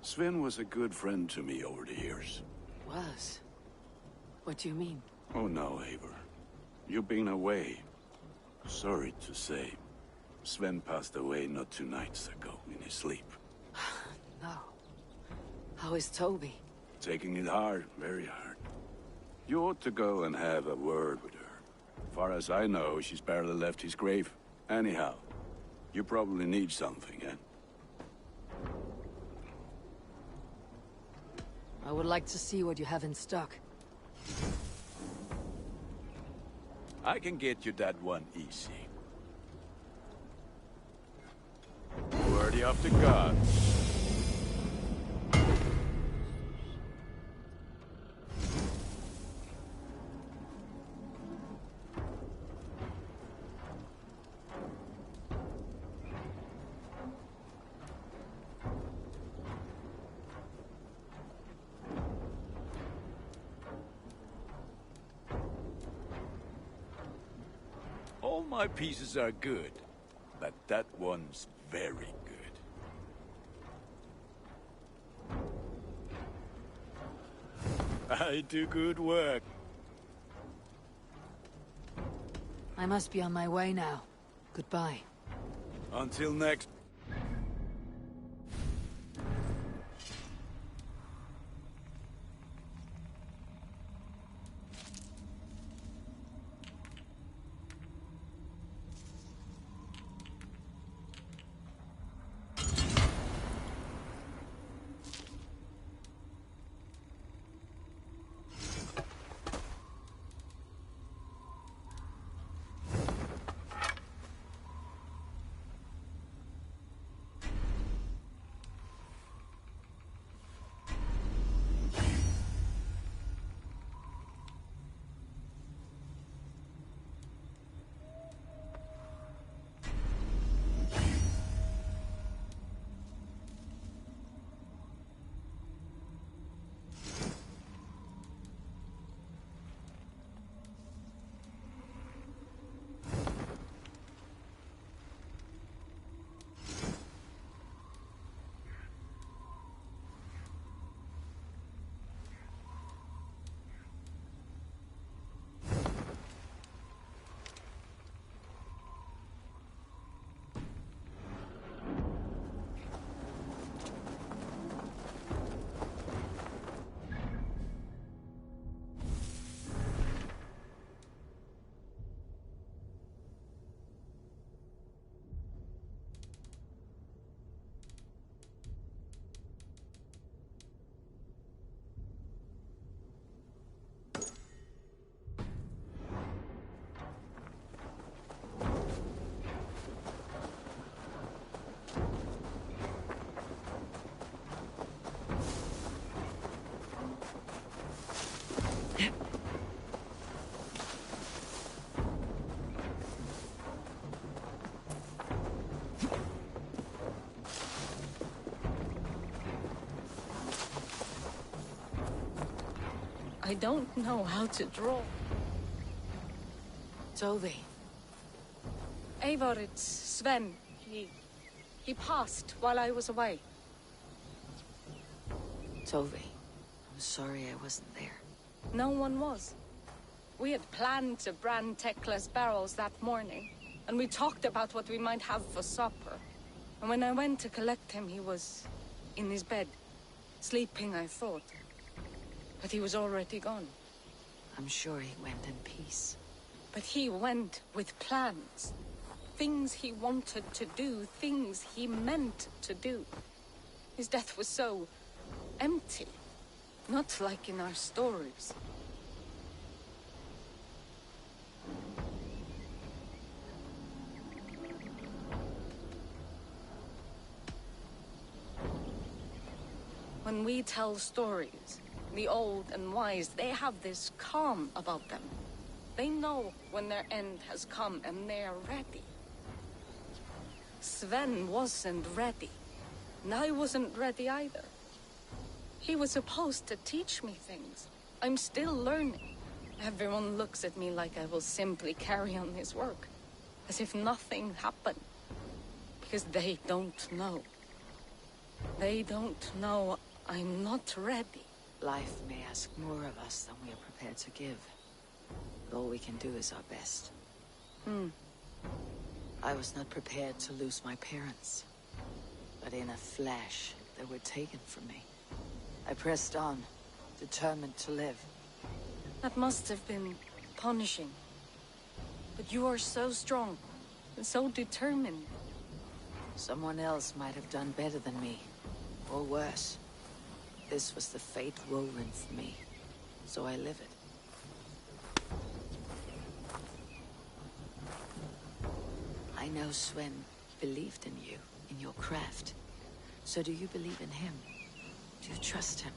Sven was a good friend to me over the years. Was? What do you mean? Oh no, Eivor. You've been away. Sorry to say. Sven passed away not 2 nights ago in his sleep. No. How is Toby? Taking it hard, very hard. You ought to go and have a word with her. Far as I know, she's barely left his grave. Anyhow, you probably need something, eh? I would like to see what you have in stock. I can get you that one easy. Worthy of the gods. All my pieces are good, but that one's very good. I do good work. I must be on my way now. Goodbye. Until next. I don't know how to draw. Toby. Eivor, it's Sven. He passed while I was away. Toby, I'm sorry I wasn't there. No one was. We had planned to brand Tekla's barrels that morning, and we talked about what we might have for supper. And when I went to collect him, he was in his bed, sleeping, I thought. But he was already gone. I'm sure he went in peace. But he went with plans. Things he wanted to do, things he meant to do. His death was so empty. Not like in our stories. When we tell stories, the old and wise, they have this calm about them. They know when their end has come and they're ready. Sven wasn't ready, and I wasn't ready either. He was supposed to teach me things. I'm still learning. Everyone looks at me like I will simply carry on his work, as if nothing happened. Because they don't know. They don't know I'm not ready. Life may ask more of us than we are prepared to give. But all we can do is our best. I was not prepared to lose my parents. But in a flash, they were taken from me. I pressed on, determined to live. That must have been punishing. But you are so strong, and so determined. Someone else might have done better than me, or worse. This was the fate woven for me, so I live it. I know Sven believed in you, in your craft. So do you believe in him? Do you trust him?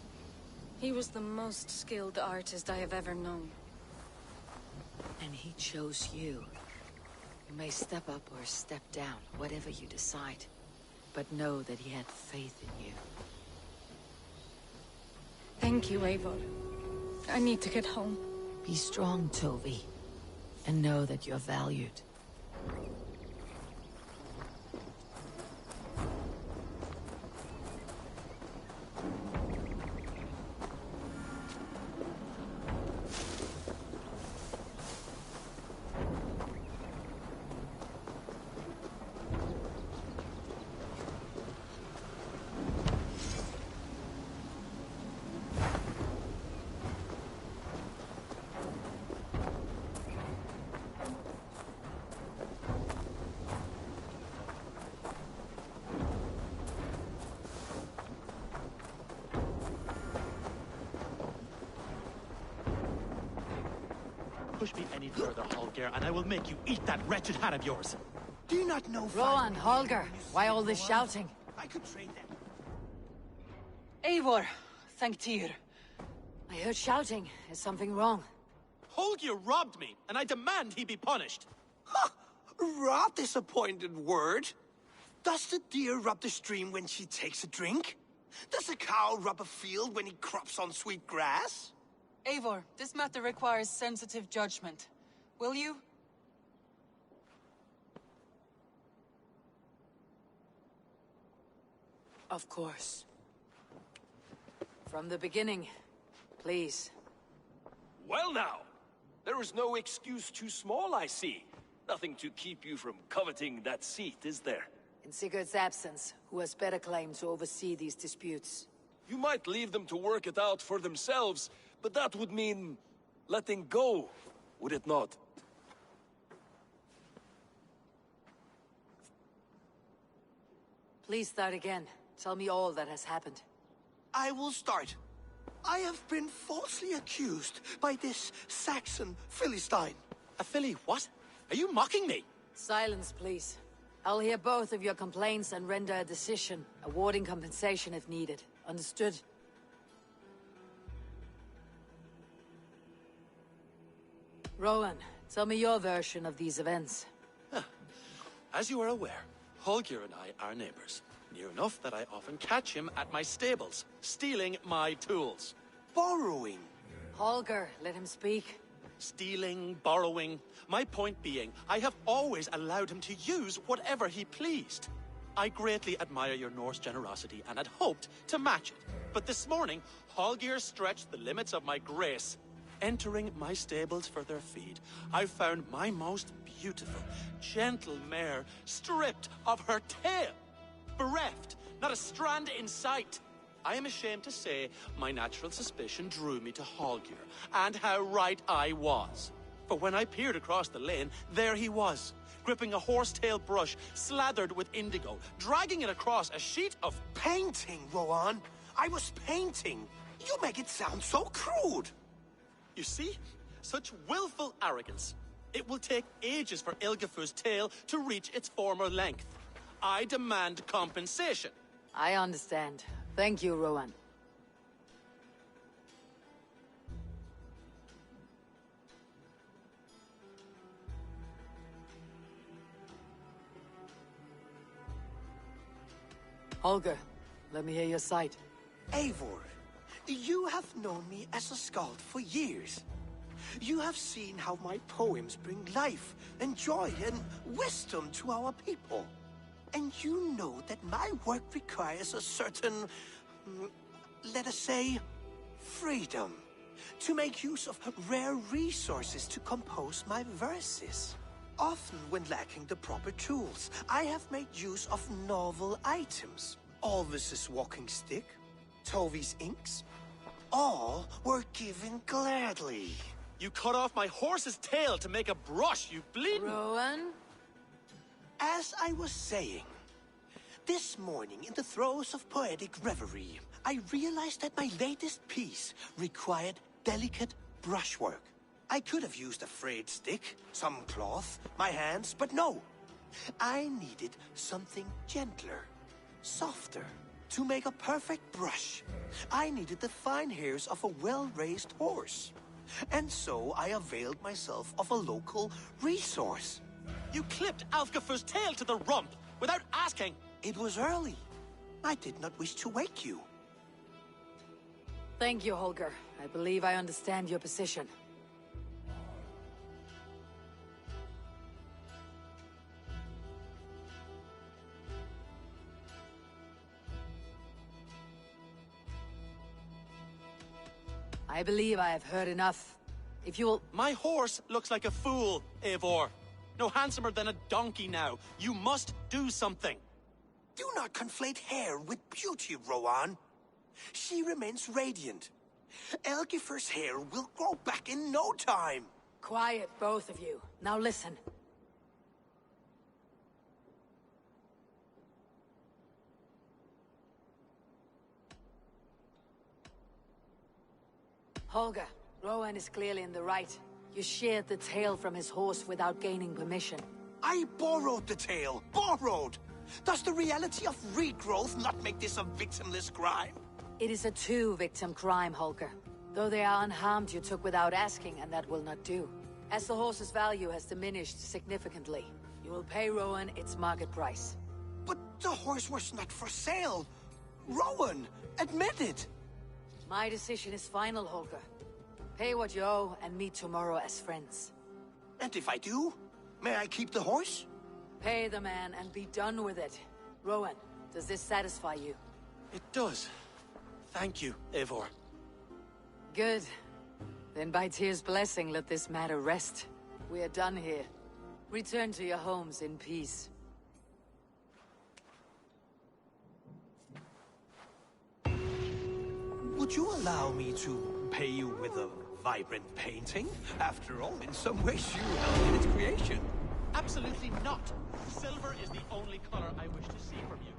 He was the most skilled artist I have ever known. And he chose you. You may step up or step down, whatever you decide. But know that he had faith in you. Thank you, Eivor. I need to get home. Be strong, Toby. And know that you're valued. Push me any further, Holger, and I will make you eat that wretched hat of yours. Do you not know? Rowan, Holger, why all this shouting? I could trade them. Eivor, thank Tyr. I heard shouting. Is something wrong? Holger robbed me, and I demand he be punished. Ha! Rot disappointed word. Does the deer rub the stream when she takes a drink? Does a cow rub a field when he crops on sweet grass? Eivor, this matter requires sensitive judgment. Will you? Of course. From the beginning, please. Well now, there is no excuse too small, I see. Nothing to keep you from coveting that seat, is there? In Sigurd's absence, who has better claim to oversee these disputes? You might leave them to work it out for themselves, but that would mean letting go, would it not? Please start again. Tell me all that has happened. I will start. I have been falsely accused by this Saxon Philistine. A Philly what? Are you mocking me? Silence, please. I'll hear both of your complaints and render a decision, awarding compensation if needed. Understood? Rowan, tell me your version of these events. As you are aware, Holger and I are neighbors. Near enough that I often catch him at my stables, stealing my tools. Borrowing. Holger, let him speak. Stealing, borrowing. My point being, I have always allowed him to use whatever he pleased. I greatly admire your Norse generosity and had hoped to match it. But this morning, Holger stretched the limits of my grace. Entering my stables for their feed, I found my most beautiful, gentle mare stripped of her tail. Bereft, not a strand in sight. I am ashamed to say my natural suspicion drew me to Holger, and how right I was. For when I peered across the lane, there he was, gripping a horsetail brush slathered with indigo, dragging it across a sheet of... Painting, Rowan! I was painting! You make it sound so crude! You see? Such willful arrogance. It will take ages for Ilgafur's tail to reach its former length. I demand compensation. I understand. Thank you, Rowan. Holger, let me hear your side. Eivor, you have known me as a skald for years. You have seen how my poems bring life and joy and wisdom to our people. And you know that my work requires a certain, let us say, freedom, to make use of rare resources to compose my verses. Often when lacking the proper tools, I have made use of novel items. Alvis's walking stick, Tovi's inks, all were given gladly. You cut off my horse's tail to make a brush, you bleeding... Rowan? As I was saying, this morning in the throes of poetic reverie, I realized that my latest piece required delicate brushwork. I could have used a frayed stick, some cloth, my hands, but no. I needed something gentler, softer. To make a perfect brush, I needed the fine hairs of a well-raised horse. And so I availed myself of a local resource. You clipped Alfgafur's tail to the rump without asking. It was early. I did not wish to wake you. Thank you, Holger. I believe I understand your position. I believe I have heard enough. If you'll... My horse looks like a fool, Eivor. No handsomer than a donkey now. You must do something. Do not conflate hair with beauty, Rowan. She remains radiant. Elgifur's hair will grow back in no time. Quiet, both of you. Now listen. Holger, Rowan is clearly in the right. You sheared the tail from his horse without gaining permission. I borrowed the tail. Borrowed! Does the reality of regrowth not make this a victimless crime? It is a two-victim crime, Holger. Though they are unharmed, you took without asking, and that will not do. As the horse's value has diminished significantly, you will pay Rowan its market price. But the horse was not for sale. Rowan, admit it. My decision is final, Holger. Pay what you owe and meet tomorrow as friends. And if I do, may I keep the horse? Pay the man and be done with it. Rowan, does this satisfy you? It does. Thank you, Eivor. Good. Then by Tyr's blessing, let this matter rest. We are done here. Return to your homes in peace. Would you allow me to pay you with a vibrant painting? After all, in some ways you helped in its creation. Absolutely not. Silver is the only color I wish to see from you.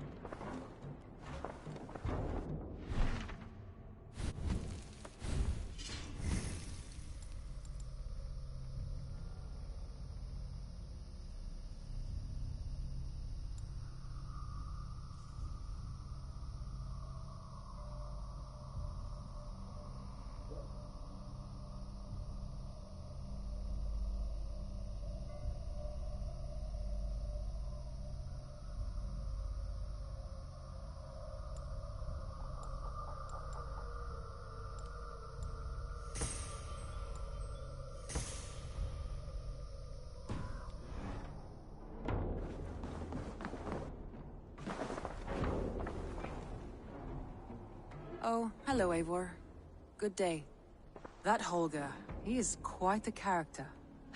Oh, hello, Eivor. Good day. That Holger, he is quite a character.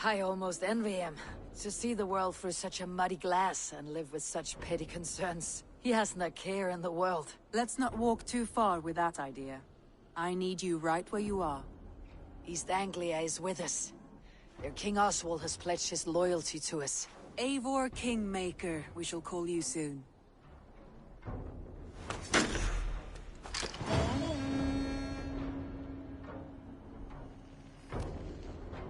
I almost envy him. To see the world through such a muddy glass and live with such petty concerns. He hasn't a care in the world. Let's not walk too far with that idea. I need you right where you are. East Anglia is with us. Their King Oswald has pledged his loyalty to us. Eivor Kingmaker, we shall call you soon.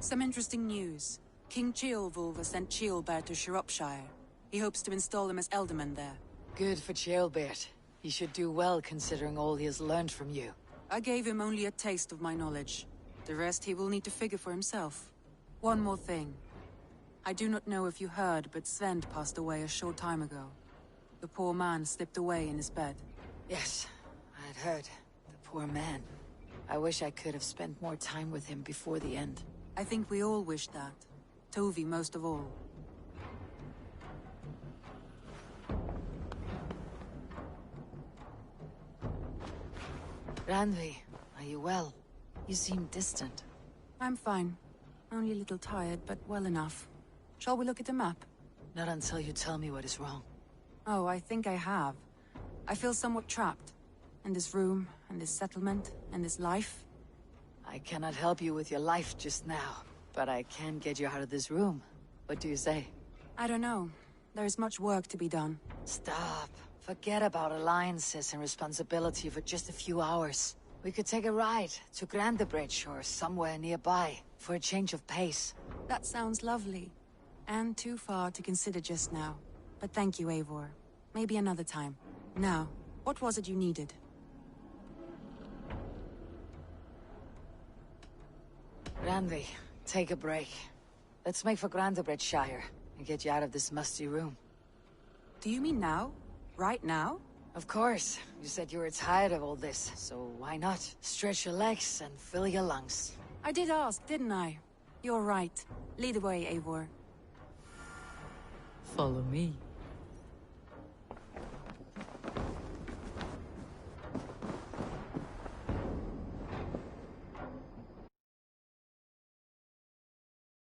Some interesting news. King Ceolwulf has sent Ceolbert to Shropshire. He hopes to install him as Elderman there. Good for Ceolbert. He should do well considering all he has learned from you. I gave him only a taste of my knowledge. The rest he will need to figure for himself. One more thing. I do not know if you heard, but Sven passed away a short time ago. The poor man slipped away in his bed. Yes, I had heard. The poor man. I wish I could have spent more time with him before the end. I think we all wish that. Tovi most of all. Randvi, are you well? You seem distant. I'm fine. Only a little tired, but well enough. Shall we look at the map? Not until you tell me what is wrong. Oh, I think I have. I feel somewhat trapped. In this room, in this settlement, in this life. I cannot help you with your life just now, but I can get you out of this room. What do you say? I don't know. There is much work to be done. Stop. Forget about alliances and responsibility for just a few hours. We could take a ride to Grandebridge or somewhere nearby for a change of pace. That sounds lovely. And too far to consider just now. But thank you, Eivor. Maybe another time. Now, what was it you needed? Randvi, take a break. Let's make for Grandebridgeshire and get you out of this musty room. Do you mean now? Right now? Of course. You said you were tired of all this, so why not? Stretch your legs and fill your lungs. I did ask, didn't I? You're right. Lead the way, Eivor. Follow me.